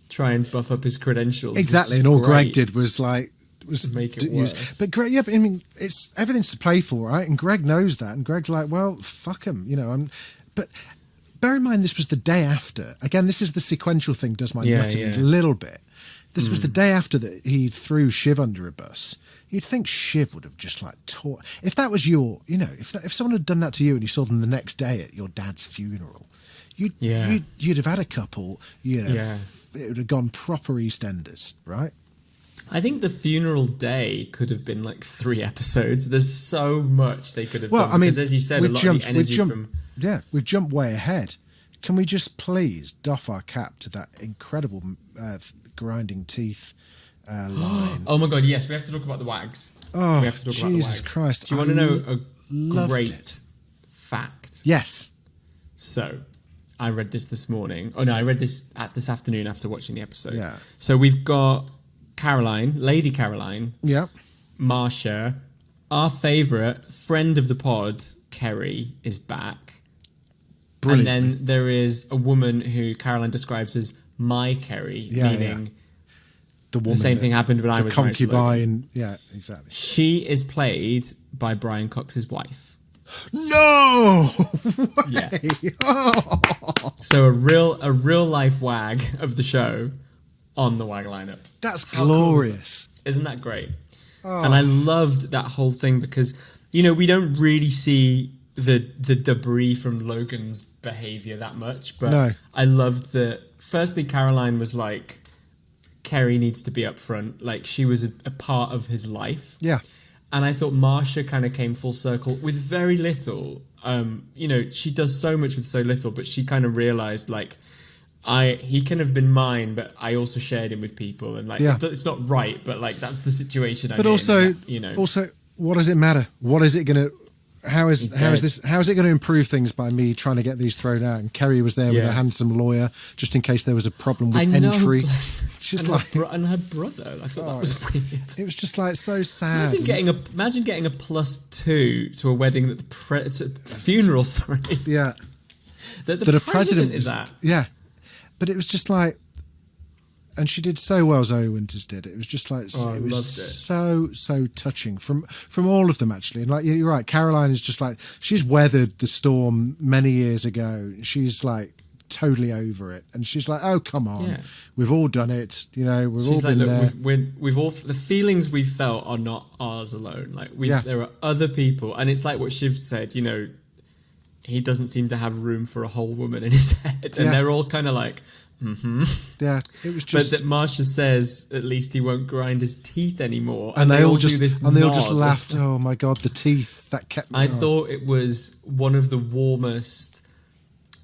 try and buff up his credentials. Exactly, and all Greg did was make it worse. But Greg, it's everything's to play for, right? And Greg knows that, and Greg's like, well, fuck him, But bear in mind, this was the day after. Again, this is the sequential thing. Does my nutting a little bit. This was the day after that he threw Shiv under a bus. You'd think Shiv would have just like taught. If that was if someone had done that to you and you saw them the next day at your dad's funeral, you'd have had a couple. It would have gone proper EastEnders, right? I think the funeral day could have been like 3 episodes. There's so much they could have done. I mean, because as you said, a lot of the energy from... Yeah, we've jumped way ahead. Can we just please doff our cap to that incredible grinding teeth line? Oh my God, yes, we have to talk about the wags. Oh, we have to talk about the Jesus wags. Christ. Do you want to know a great fact? Yes. So, I read this morning. Oh no, I read this this afternoon after watching the episode. Yeah. So we've got Caroline, Lady Caroline, Yeah. Marsha, our favourite friend of the pod, Kerry, is back. Brilliant. And then there is a woman who Caroline describes as my Kerry, meaning the woman. the same thing happened when I was married to Logan. concubine. Yeah, exactly. She is played by Brian Cox's wife. No. Yeah. So a real life wag of the show on the wag lineup. That's How cool glorious. is that? Isn't that great? Oh. And I loved that whole thing because, you know, we don't really see the debris from Logan's behavior that much, but No. I loved that. Firstly, Caroline was like, Kerry needs to be up front. Like, she was a part of his life. Yeah. And I thought Marsha kind of came full circle with very little. You know, she does so much with so little, but she kind of realised, like, he can have been mine, but I also shared him with people. And, like, it's not right, but, like, that's the situation I'm in. But also, you know. Also, what does it matter? What is it going to... How is it going to improve things by me trying to get these thrown out? And Kerry was there with a handsome lawyer just in case there was a problem with entry. It's just and her brother. I thought that was weird. It was just like so sad. Imagine getting a +2 to a wedding that the funeral. Sorry. Yeah. That the president is at. Yeah, but it was just like. And she did so well, Zoe Winters did. It was just like it was so touching from all of them actually. And like you're right, Caroline is just like she's weathered the storm many years ago. She's like totally over it, and she's like, "Oh come on, we've all done it. You know, we've all been there. We've all the feelings we felt are not ours alone. Like there are other people, and it's like what Shiv said. You know, he doesn't seem to have room for a whole woman in his head, and they're all kind of like." Mm-hmm. Yeah, it was just. But that Marsha says at least he won't grind his teeth anymore, and they all do this. And they all just laughed. Oh my God, the teeth that kept. I thought it was one of the warmest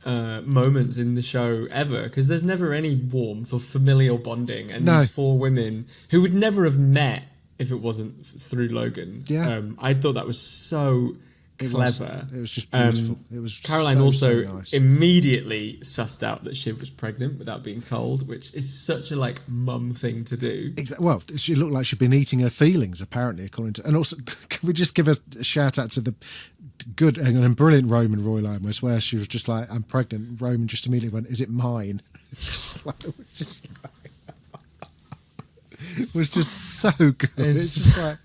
moments in the show ever because there's never any warmth or familial bonding, and these 4 women who would never have met if it wasn't through Logan. Yeah, I thought that was so. Clever. It was just beautiful. It was Caroline so nice. Immediately sussed out that Shiv was pregnant without being told, which is such a like mum thing to do. Well, she looked like she'd been eating her feelings, apparently, according to. And also, can we just give a shout out to the good and brilliant Roman Royline, where she was just like, "I'm pregnant." Roman just immediately went, "Is it mine?" It was just so good. It's just like.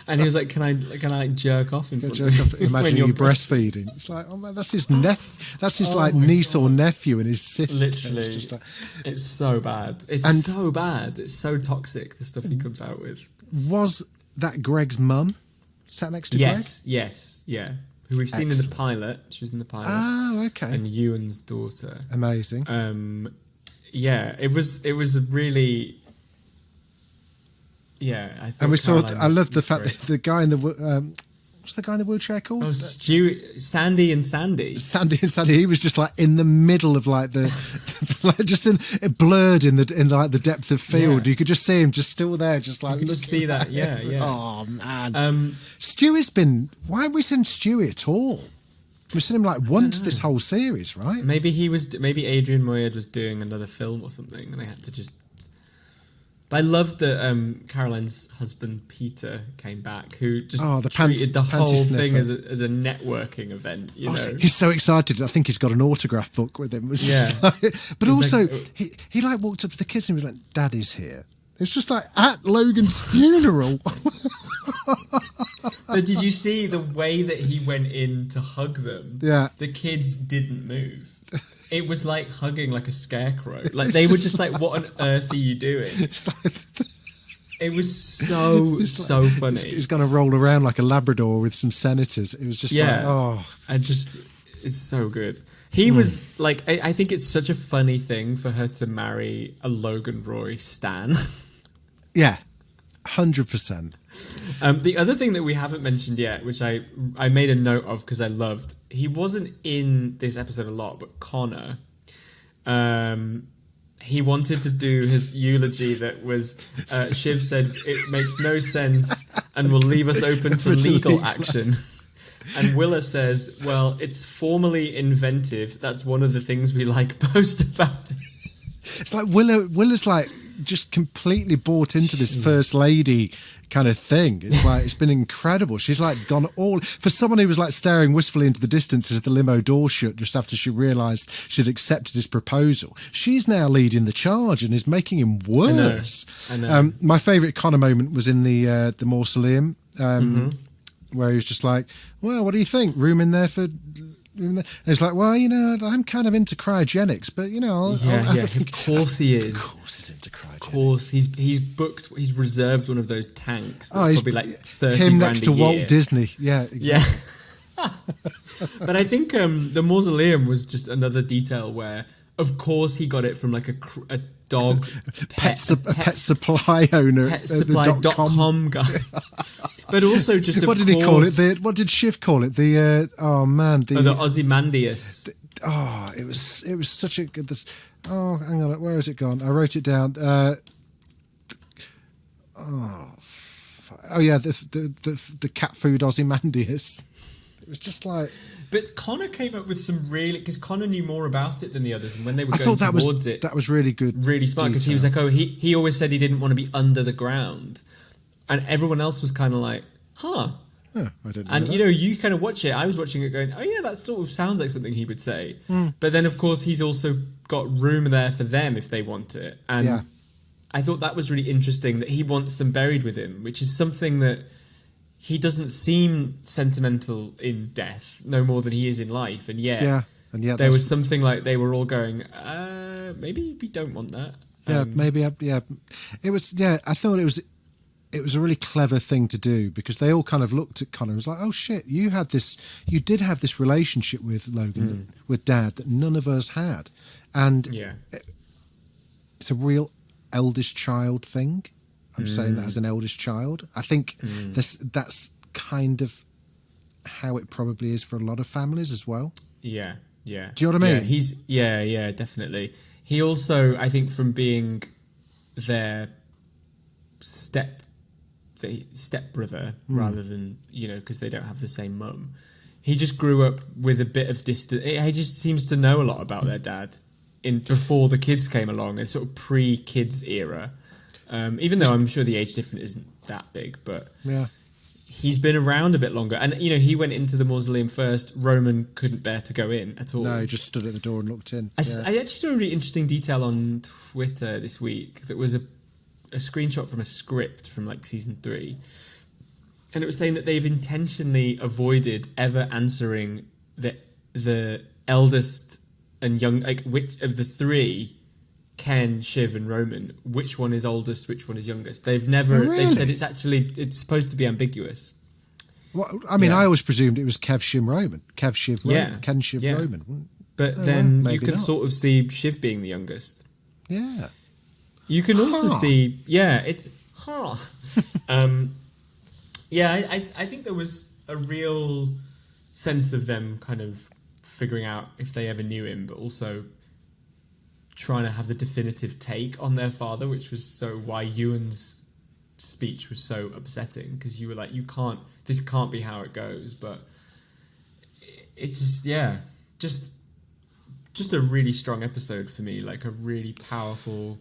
And he was like, "Can I jerk off in front of you?" Imagine you're breastfeeding. It's like, oh man, that's his That's his niece or nephew and his sister. Literally, it's, just like, it's so bad. It's so bad. It's so toxic. The stuff he comes out with. Was that Greg's mum sat next to Greg? Yes, yeah. Who we've seen in the pilot. She was in the pilot. Oh, okay. And Ewan's daughter. Amazing. Yeah, it was a really. Yeah, I thought. And we Caroline saw. I love the fact great. that the guy in the what's the guy in the wheelchair called? Oh, Sandy and Sandy. Sandy and Sandy. He was just like in the middle of like the, like just blurred in like the depth of field. Yeah. You could just see him just still there, just like. You could just see that. Yeah. Oh man. Stewie's been. Why have we seen Stewie at all? We've seen him like once this whole series, right? Maybe Adrian Moyed was doing another film or something, and I had to just. But I loved that Caroline's husband Peter came back, who just treated the whole thing as a networking event. You know, he's so excited. I think he's got an autograph book with him. Yeah, but also he like walked up to the kids and he was like, "Daddy's here." It's just like at Logan's funeral. But did you see the way that he went in to hug them? Yeah, the kids didn't move. It was like hugging like a scarecrow. Like they were just like, "What on earth are you doing?" It was so funny. He's going to roll around like a Labrador with some senators. It was just it's so good. He was like, I think it's such a funny thing for her to marry a Logan Roy stan. Yeah. 100%. The other thing that we haven't mentioned yet, which I made a note of because I loved, he wasn't in this episode a lot, but Connor, he wanted to do his eulogy that was, Shiv said, it makes no sense and will leave us open to legal action. And Willa says, well, it's formally inventive. That's one of the things we like most about it. It's like Willa's like just completely bought into this first lady kind of thing. It's like, it's been incredible. She's like gone all, for someone who was like staring wistfully into the distance as the limo door shut just after she realised she'd accepted his proposal. She's now leading the charge and is making him worse. I know. My favourite Connor moment was in the mausoleum, where he was just like, well, what do you think? Room in there for... And it's like, well, you know, I'm kind of into cryogenics, but you know, of course he is. Of course he's into cryogenics. Of course, he's reserved one of those tanks. That's he's probably like 30 him grand next to a year. Walt Disney. Yeah, exactly. Yeah. But I think the mausoleum was just another detail where, of course, he got it from like a dog pet supply owner, petsupply.com guy. But also just what did he call it? What did Shiv call it? The Ozymandias. It was such a good. Hang on, where has it gone? I wrote it down. The cat food Ozymandias. It was just like. But Connor came up with some really, because Connor knew more about it than the others, and when they were going towards it, that was really good, really smart, because he was like, he always said he didn't want to be under the ground, and everyone else was kind of like, huh. Yeah, I didn't know and that. you know, you kind of watch it. I was watching it, going, oh yeah, that sort of sounds like something he would say. But then, of course, he's also got room there for them if they want it, and I thought that was really interesting that he wants them buried with him, which is something that. He doesn't seem sentimental in death, no more than he is in life, and yet there was something like they were all going, maybe we don't want that. It was. Yeah, I thought it was a really clever thing to do, because they all kind of looked at Connor and was like, oh shit, you did have this relationship with Logan, with Dad, that none of us had, and it's a real eldest child thing. I'm saying that as an eldest child. I think that's kind of how it probably is for a lot of families as well. Yeah. Do you know what I mean? Yeah, definitely. He also, I think, from being their step brother rather than, you know, because they don't have the same mum. He just grew up with a bit of distance. He just seems to know a lot about their dad before the kids came along, a sort of pre-kids era. Even though I'm sure the age difference isn't that big, but he's been around a bit longer. And, you know, he went into the mausoleum first. Roman couldn't bear to go in at all. No, he just stood at the door and looked in. I actually saw a really interesting detail on Twitter this week that was a screenshot from a script from like season 3. And it was saying that they've intentionally avoided ever answering the eldest and young, like which of the three, Ken, Shiv and Roman, which one is oldest, which one is youngest. They've said it's supposed to be ambiguous. Well, I mean, I always presumed it was Kev, Shiv, Roman. Kev, Shiv, Roman. Ken, Shiv, Roman. But then you can sort of see Shiv being the youngest. Yeah. You can also see, it's, I think there was a real sense of them kind of figuring out if they ever knew him, but also trying to have the definitive take on their father, which was why Ewan's speech was so upsetting, because you were like, this can't be how it goes. But it's just a really strong episode for me, like a really powerful.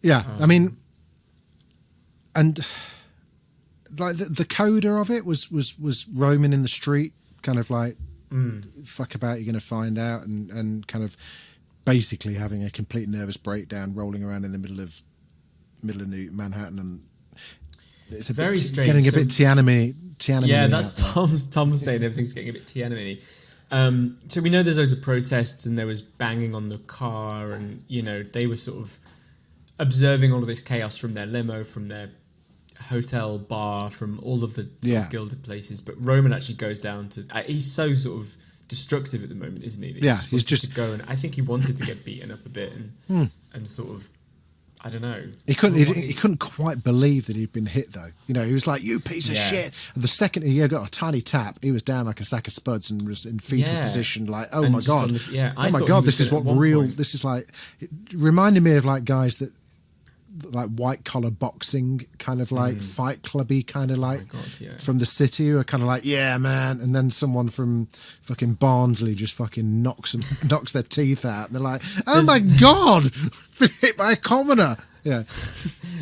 Yeah, I mean, and like the coda of it was Roman in the street, kind of like, fuck about, you're going to find out, and kind of basically having a complete nervous breakdown, rolling around in the middle of New Manhattan, and it's a very bit, strange. getting a bit Tiananmen. Yeah, that's Tom's saying everything's getting a bit Tiananmen. So we know there's loads of protests, and there was banging on the car, and you know they were sort of observing all of this chaos from their limo, from their hotel bar, from all of the sort of gilded places. But Roman actually goes down to. He's so sort of destructive at the moment, isn't he? He's just to go, and I think he wanted to get beaten up a bit and sort of I don't know. He couldn't quite believe that he'd been hit, though. You know, he was like, "You piece of shit!" And the second he got a tiny tap, he was down like a sack of spuds and was in fetal position. Like, oh And my just god, on the- I oh my thought god, he was this is gonna- what at one real. point- This is like. It reminded me of like guys that like white collar boxing kind of like fight clubby kind of like from the city who are kind of like, yeah man, and then someone from fucking Barnsley just fucking knocks their teeth out and they're like, oh my god, been hit by a commoner. Yeah,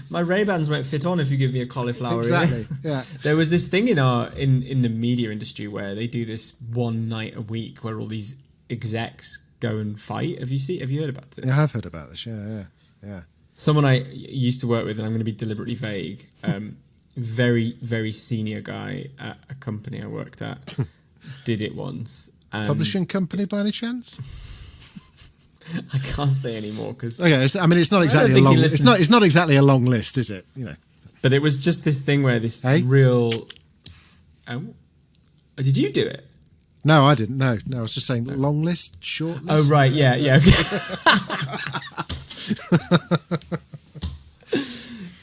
My Ray-Bans won't fit on if you give me a cauliflower ear. exactly. Yeah, There was this thing in the media industry where they do this one night a week where all these execs go and fight. Have you heard about it? I have heard about this. Yeah. Someone I used to work with, and I'm going to be deliberately vague, very, very senior guy at a company I worked at, did it once. And Publishing company by any chance? I can't say anymore because. Okay, I mean it's not exactly a think long. he It's listens. not exactly a long list, is it? You know. But it was just this thing where this real. Oh, did you do it? No, I didn't. No, I was just saying long list, short list. Oh right, yeah. Okay.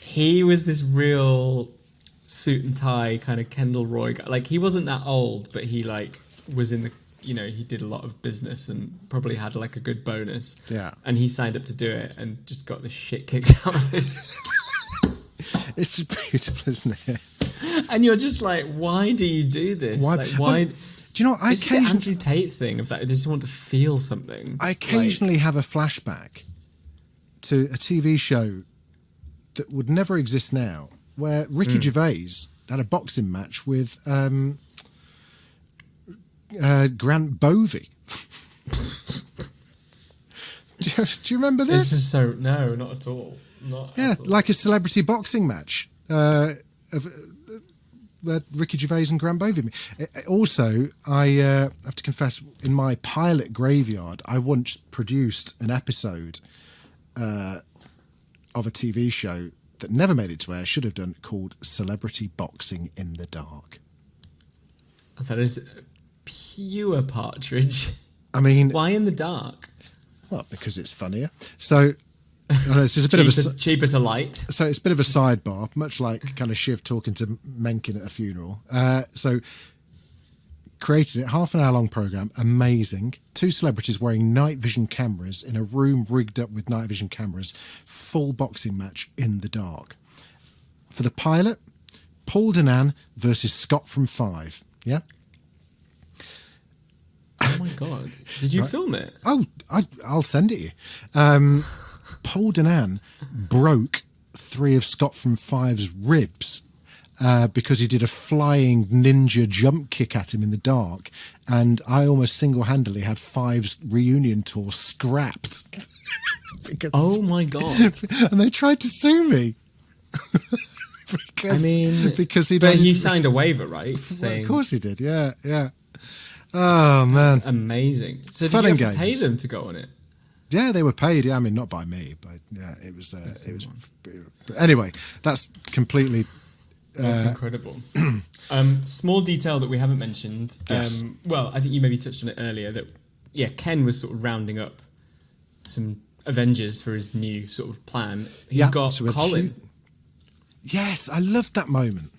He was this real suit and tie kind of Kendall Roy guy. Like he wasn't that old, but he like was in the. You know, he did a lot of business and probably had like a good bonus. Yeah. And he signed up to do it and just got the shit kicked out of him. It's just beautiful, isn't it? And you're just like, why do you do this? Why? Like, why? Well, do you know what? It's the Andrew Tate thing of that. I just want to feel something. I occasionally have a flashback to a TV show that would never exist now, where Ricky Gervais had a boxing match with Grant Bovey. do you remember this? This is so no, not at all. Not Yeah, at all. like a celebrity boxing match of Ricky Gervais and Grant Bovey. Also, I have to confess, in my pilot graveyard, I once produced an episode of a TV show that never made it to air, should have done, called Celebrity Boxing in the Dark. That is pure partridge. I mean, Why in the dark? well, because it's funnier. So, this is a bit of a... Cheaper to light. So it's a bit of a sidebar, much like kind of Shiv talking to Mencken at a funeral. So created it, half an hour long program, amazing. 2 celebrities wearing night vision cameras in a room rigged up with night vision cameras, full boxing match in the dark. For the pilot, Paul Danan versus Scott from Five. Yeah. Oh my god! Did you film it? Oh, I'll send it you. Paul Danan broke 3 of Scott from Five's ribs because he did a flying ninja jump kick at him in the dark, and I almost single-handedly had Five's reunion tour scrapped. because, Oh my god! and they tried to sue me. I mean, because but he signed a waiver, right? Well, Saying, of course he did. Yeah. Oh man, amazing. So did Fun you and have to pay games. them to go on it? yeah, they were paid. Yeah, I mean, not by me, but yeah, it was. But anyway, that's completely. That's incredible. Small detail that we haven't mentioned. Yes. Well, I think you maybe touched on it earlier. That Ken was sort of rounding up some Avengers for his new sort of plan. He got so we had Colin. Yes, I loved that moment.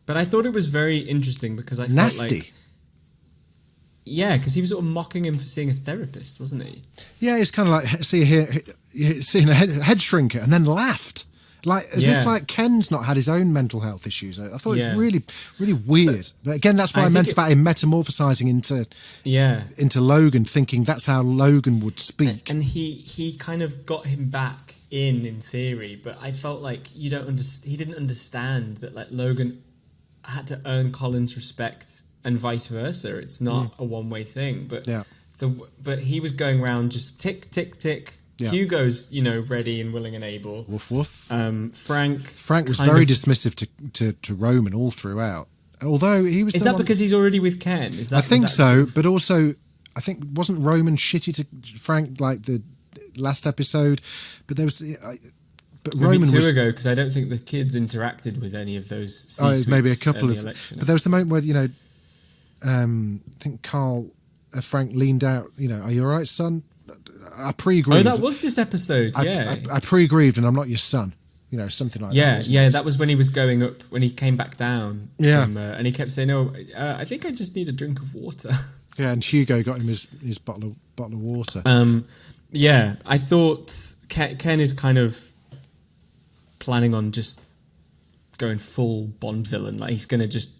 But I thought it was very interesting because I felt Nasty. like... Yeah, because he was sort of mocking him for seeing a therapist, wasn't he? Yeah, it's kind of like seeing a head shrinker and then laughed. Like as if like Ken's not had his own mental health issues. I thought it was really, really weird. But again, that's what I meant about him metamorphosizing into Logan, thinking that's how Logan would speak. And he kind of got him back in theory, but I felt like he didn't understand that like Logan had to earn Colin's respect and vice versa. It's not a one-way thing. But but he was going around just tick, tick, tick. Yeah. Hugo's, ready and willing and able. Woof woof. Frank was very dismissive to Roman all throughout. Although he was. Is that because he's already with Ken? I think so, but also I think wasn't Roman shitty to Frank like the last episode? But there was. But maybe Roman two was ago because I don't think the kids interacted with any of those. C-suites maybe a couple of. election. But there was the moment where I think Frank leaned out. Are you all right, son? I pre-grieved. Oh, that was this episode. Yeah, I pre-grieved, and I'm not your son. You know, something like that. Yeah. That was when he was going up, when he came back down. Yeah. And he kept saying, "Oh, I think I just need a drink of water." Yeah, and Hugo got him his bottle of water. Yeah, I thought Ken is kind of planning on just going full Bond villain. Like he's going to just,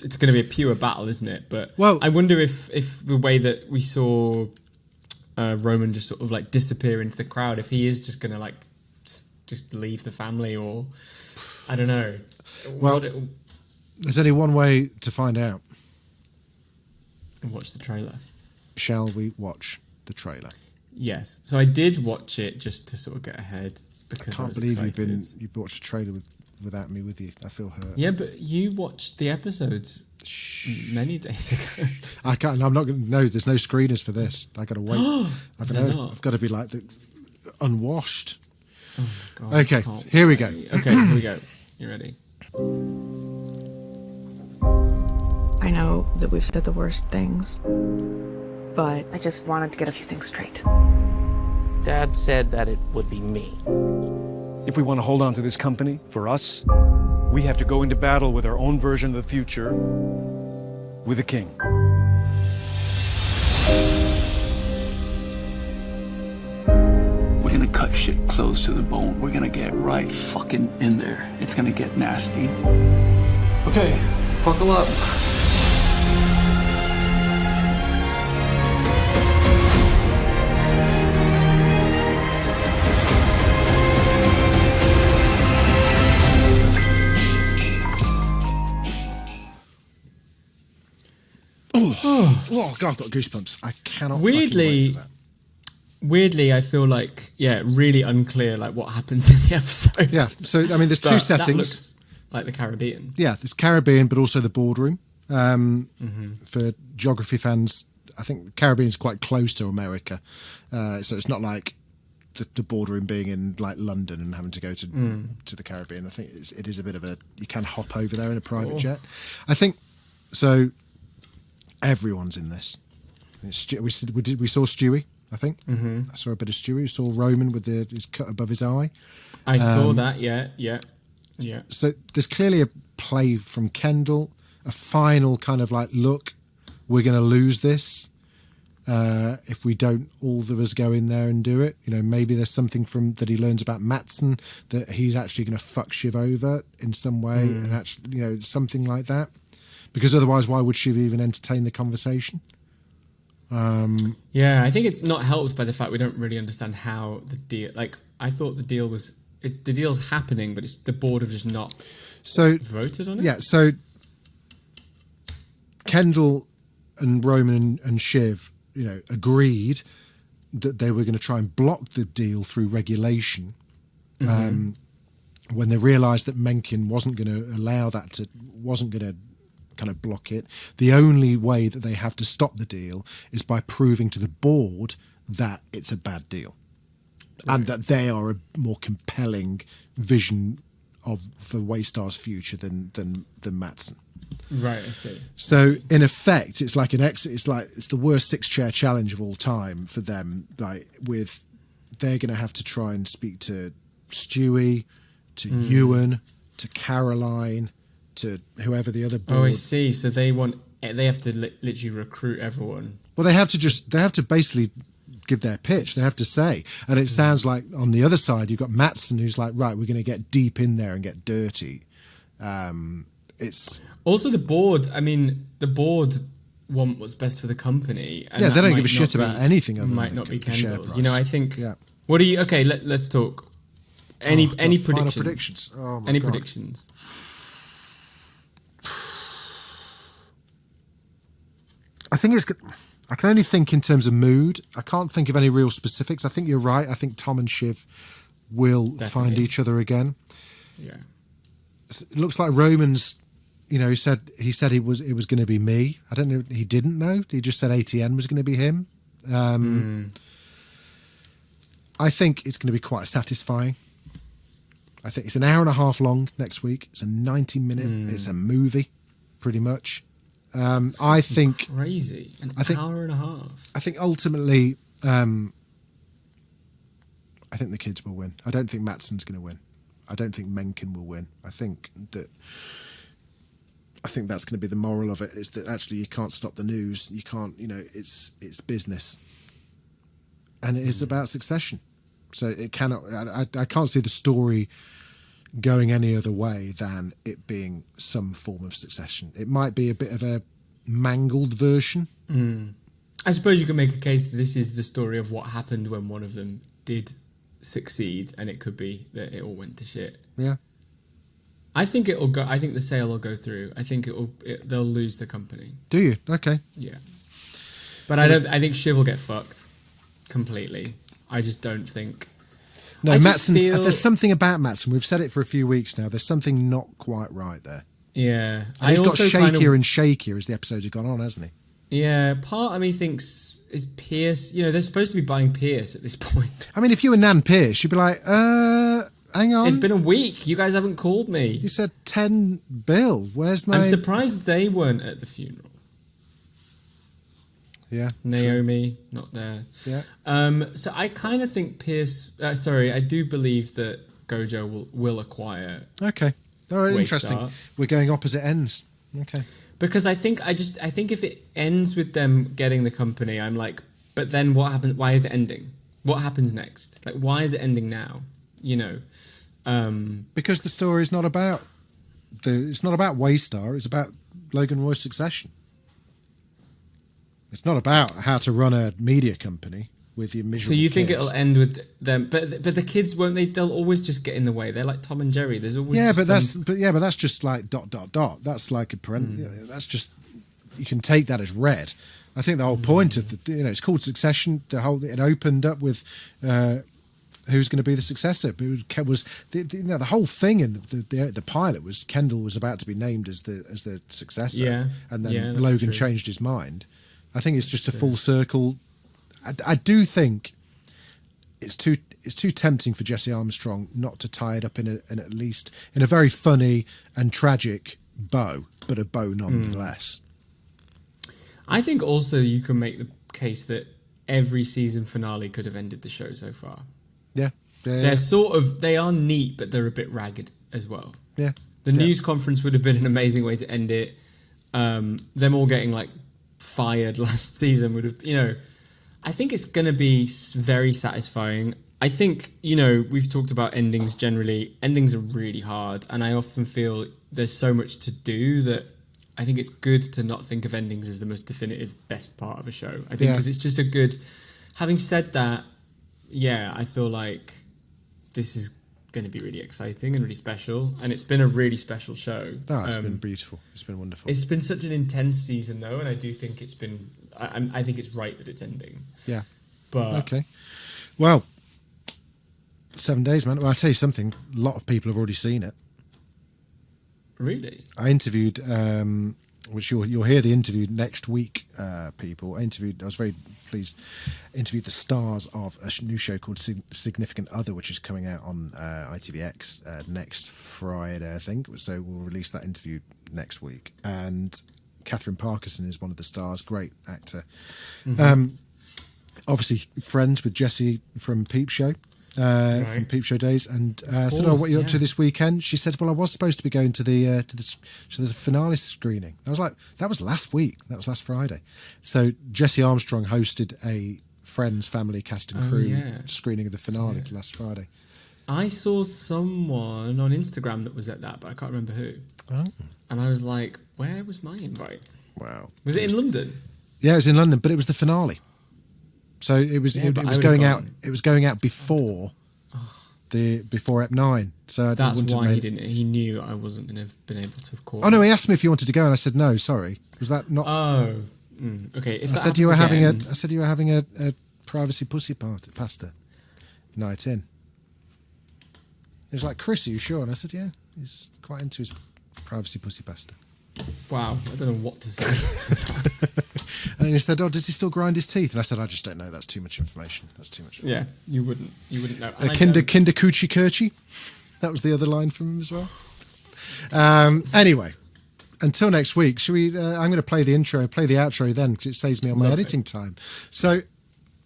it's going to be a pure battle, isn't it? But I wonder if the way that we saw Roman just sort of like disappear into the crowd, if he is just going to like just leave the family, or I don't know. Well, there's only one way to find out. Watch the trailer. Shall we watch the trailer? Yes. So I did watch it just to sort of get ahead because I can't believe you've watched a trailer without me with you. I feel hurt. Yeah, but you watched the episodes many days ago. I can't. I'm not going to. No, there's no screeners for this. I got to wait. I don't know. I've got to be like unwashed. Oh my God. Okay, here we go. Okay, here we go. You ready? I know that we've said the worst things, but I just wanted to get a few things straight. Dad said that it would be me. If we want to hold on to this company, for us, we have to go into battle with our own version of the future, with the king. We're gonna cut shit close to the bone. We're gonna get right fucking in there. It's gonna get nasty. Okay, buckle up. Oh God, I've got goosebumps. I cannot. Weirdly, I feel like really unclear like what happens in the episode. Yeah, so I mean, there's two settings. That looks like the Caribbean. Yeah, there's Caribbean, but also the boardroom. For geography fans, I think the Caribbean's quite close to America, so it's not like the boardroom being in like London and having to go to the Caribbean. I think it is a bit of a, you can hop over there in a private jet. I think so. Everyone's in this. We saw Stewie, I think. I saw a bit of Stewie. We saw Roman with his cut above his eye. I saw that. Yeah. So there's clearly a play from Kendall, a final kind of like, look, we're going to lose this if we don't all of us go in there and do it. You know, maybe there's something that he learns about Matsson, that he's actually going to fuck Shiv over in some way, and actually, you know, something like that. Because otherwise, why would Shiv even entertain the conversation? Yeah, I think it's not helped by the fact we don't really understand how the deal. Like, I thought the deal's happening, but it's the board have just not voted on it. Yeah, so Kendall and Roman and Shiv, you know, agreed that they were going to try and block the deal through regulation. When they realised that Mencken wasn't going to allow that wasn't going to kind of block it. The only way that they have to stop the deal is by proving to the board that it's a bad deal, and that they are a more compelling vision for Waystar's future than Matsson. Right, I see. So in effect, it's like it's the worst 6-chair challenge of all time for them. Like they're going to have to try and speak to Stewie, to Ewan, to Caroline, to whoever the other board. Oh, I see. So they have to literally recruit everyone. Well, they have to basically give their pitch. They have to say, and it sounds like on the other side you've got Matsson, who's like, right, we're going to get deep in there and get dirty. It's also the board. I mean, the board want what's best for the company. And they don't give a shit about anything. Other might than not be the share Kendall. price. You know, I think. Yeah. What do you? Okay, let's talk. Any predictions? Final predictions. Oh my Any God. predictions? I think I can only think in terms of mood. I can't think of any real specifics. I think you're right. I think Tom and Shiv will find each other again. Yeah. It looks like Roman's, you know, he said it was going to be me. I don't know. He didn't know. He just said ATN was going to be him. I think it's going to be quite satisfying. I think it's an hour and a half long next week. It's a 90-minute. It's a movie, pretty much. I think crazy. Hour and a half. I think ultimately, I think the kids will win. I don't think Matsson's going to win. I don't think Mencken will win. I think that's going to be the moral of it, is that actually you can't stop the news. You can't, it's business. And it is about succession. So it cannot, I can't see the story going any other way than it being some form of succession. It might be a bit of a mangled version. I suppose you can make a case that this is the story of what happened when one of them did succeed, and it could be that it all went to shit. Yeah. I think it'll go. I think the sale will go through. I think they'll lose the company. Do you? Okay. Yeah. But I think Shiv will get fucked completely. I just don't think. No, there's something about Matsson. We've said it for a few weeks now. There's something not quite right there. Yeah. And he's got shakier and shakier as the episodes have gone on, hasn't he? Yeah. Part of me thinks is Pierce. They're supposed to be buying Pierce at this point. I mean, if you were Nan Pierce, you'd be like, hang on. It's been a week. You guys haven't called me. You said 10 bill. Where's my... I'm surprised they weren't at the funeral. Yeah. Naomi, not there. Yeah. So I kind of think Pierce... I do believe that Gojo will acquire... Okay. Oh, interesting. Waystar. We're going opposite ends. Okay. Because I think if it ends with them getting the company, I'm like, but then what happens? Why is it ending? What happens next? Like, why is it ending now? Because the story is not about it's not about Waystar. It's about Logan Roy's succession. It's not about how to run a media company with your miserable So you think kids. it'll end with them? But the kids won't. They'll always just get in the way. They're like Tom and Jerry. There's always but that's just like ... That's like a that's just, you can take that as read. I think the whole point of it's called Succession. It opened up with who's going to be the successor. It was the whole thing in the pilot was Kendall was about to be named as the successor, and then Logan changed his mind. I think it's just a full circle. I do think it's too tempting for Jesse Armstrong not to tie it up in at least in a very funny and tragic bow, but a bow nonetheless. I think also you can make the case that every season finale could have ended the show so far. Yeah. They are neat, but they're a bit ragged as well. Yeah. The news conference would have been an amazing way to end it. Them all getting fired last season would have, I think it's going to be very satisfying. I think, we've talked about endings generally. Endings are really hard, and I often feel there's so much to do that I think it's good to not think of endings as the most definitive, best part of a show. I think because it's just a good... Having said that, I feel like this is going to be really exciting and really special, and it's been a really special show. Oh, it's been beautiful. It's been wonderful. It's been such an intense season, though, and I do think it's been... I think it's right that it's ending. Yeah. But okay. Well, 7 days, man. Well, I'll tell you something. A lot of people have already seen it. Really? I interviewed, which you'll hear the interview next week, people. I was very pleased, interviewed the stars of a new show called Significant Other, which is coming out on ITVX next Friday, I think. So we'll release that interview next week. And Catherine Parkinson is one of the stars, great actor. Mm-hmm. Obviously friends with Jessie from Peep Show. From Peep Show days, and I said, "Oh, what are you up to this weekend?" She said, "Well, I was supposed to be going to the finale screening." I was like, "That was last week. That was last Friday." So Jesse Armstrong hosted a Friends family cast and crew screening of the finale last Friday. I saw someone on Instagram that was at that, but I can't remember who. Oh. And I was like, "Where was my invite?" Wow, was it in London? Yeah, it was in London, but it was the finale. So it was going out. It was going out before before Ep 9. So that's why he knew I wasn't going to have been able to have caught. Oh no, he asked me if you wanted to go, and I said no. Sorry, was that not? Oh, okay. If I said you were having a privacy pussy pasta night in. He was like, "Chris, are you sure?" And I said, "Yeah, he's quite into his privacy pussy pasta." Wow, I don't know what to say. And he said, "Oh, does he still grind his teeth?" And I said, "I just don't know. That's too much information. That's too much." Yeah, you wouldn't know. Kinder coochie kirchie. That was the other line from him as well. Anyway, until next week, should we? I'm going to play the intro, play the outro then, because it saves me on my editing time. So,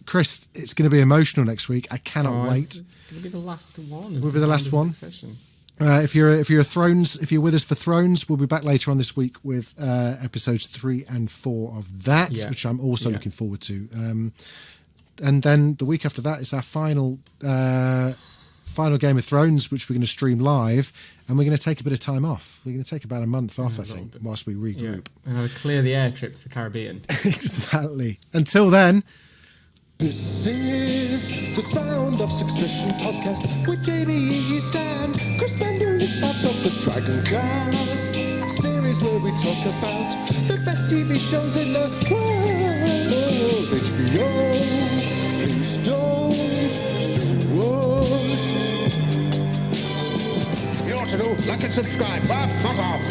Chris, it's going to be emotional next week. I cannot wait. It's going to be the last one. Will be the last one. If you're Thrones, if you're with us for Thrones, we'll be back later on this week with episodes 3 and 4 of that, which I'm also looking forward to. And then the week after that is our final Game of Thrones, which we're going to stream live, and we're going to take a bit of time off. We're going to take about a month off, I think, whilst we regroup. We're going to clear the air trip to the Caribbean. Exactly. Until then. This is the Sound of Succession podcast with Jamie East and Chris Mandle is part of the Dragoncast series where we talk about the best TV shows in the world. HBO, please don't sue us. You know what to do, like and subscribe, fuck off.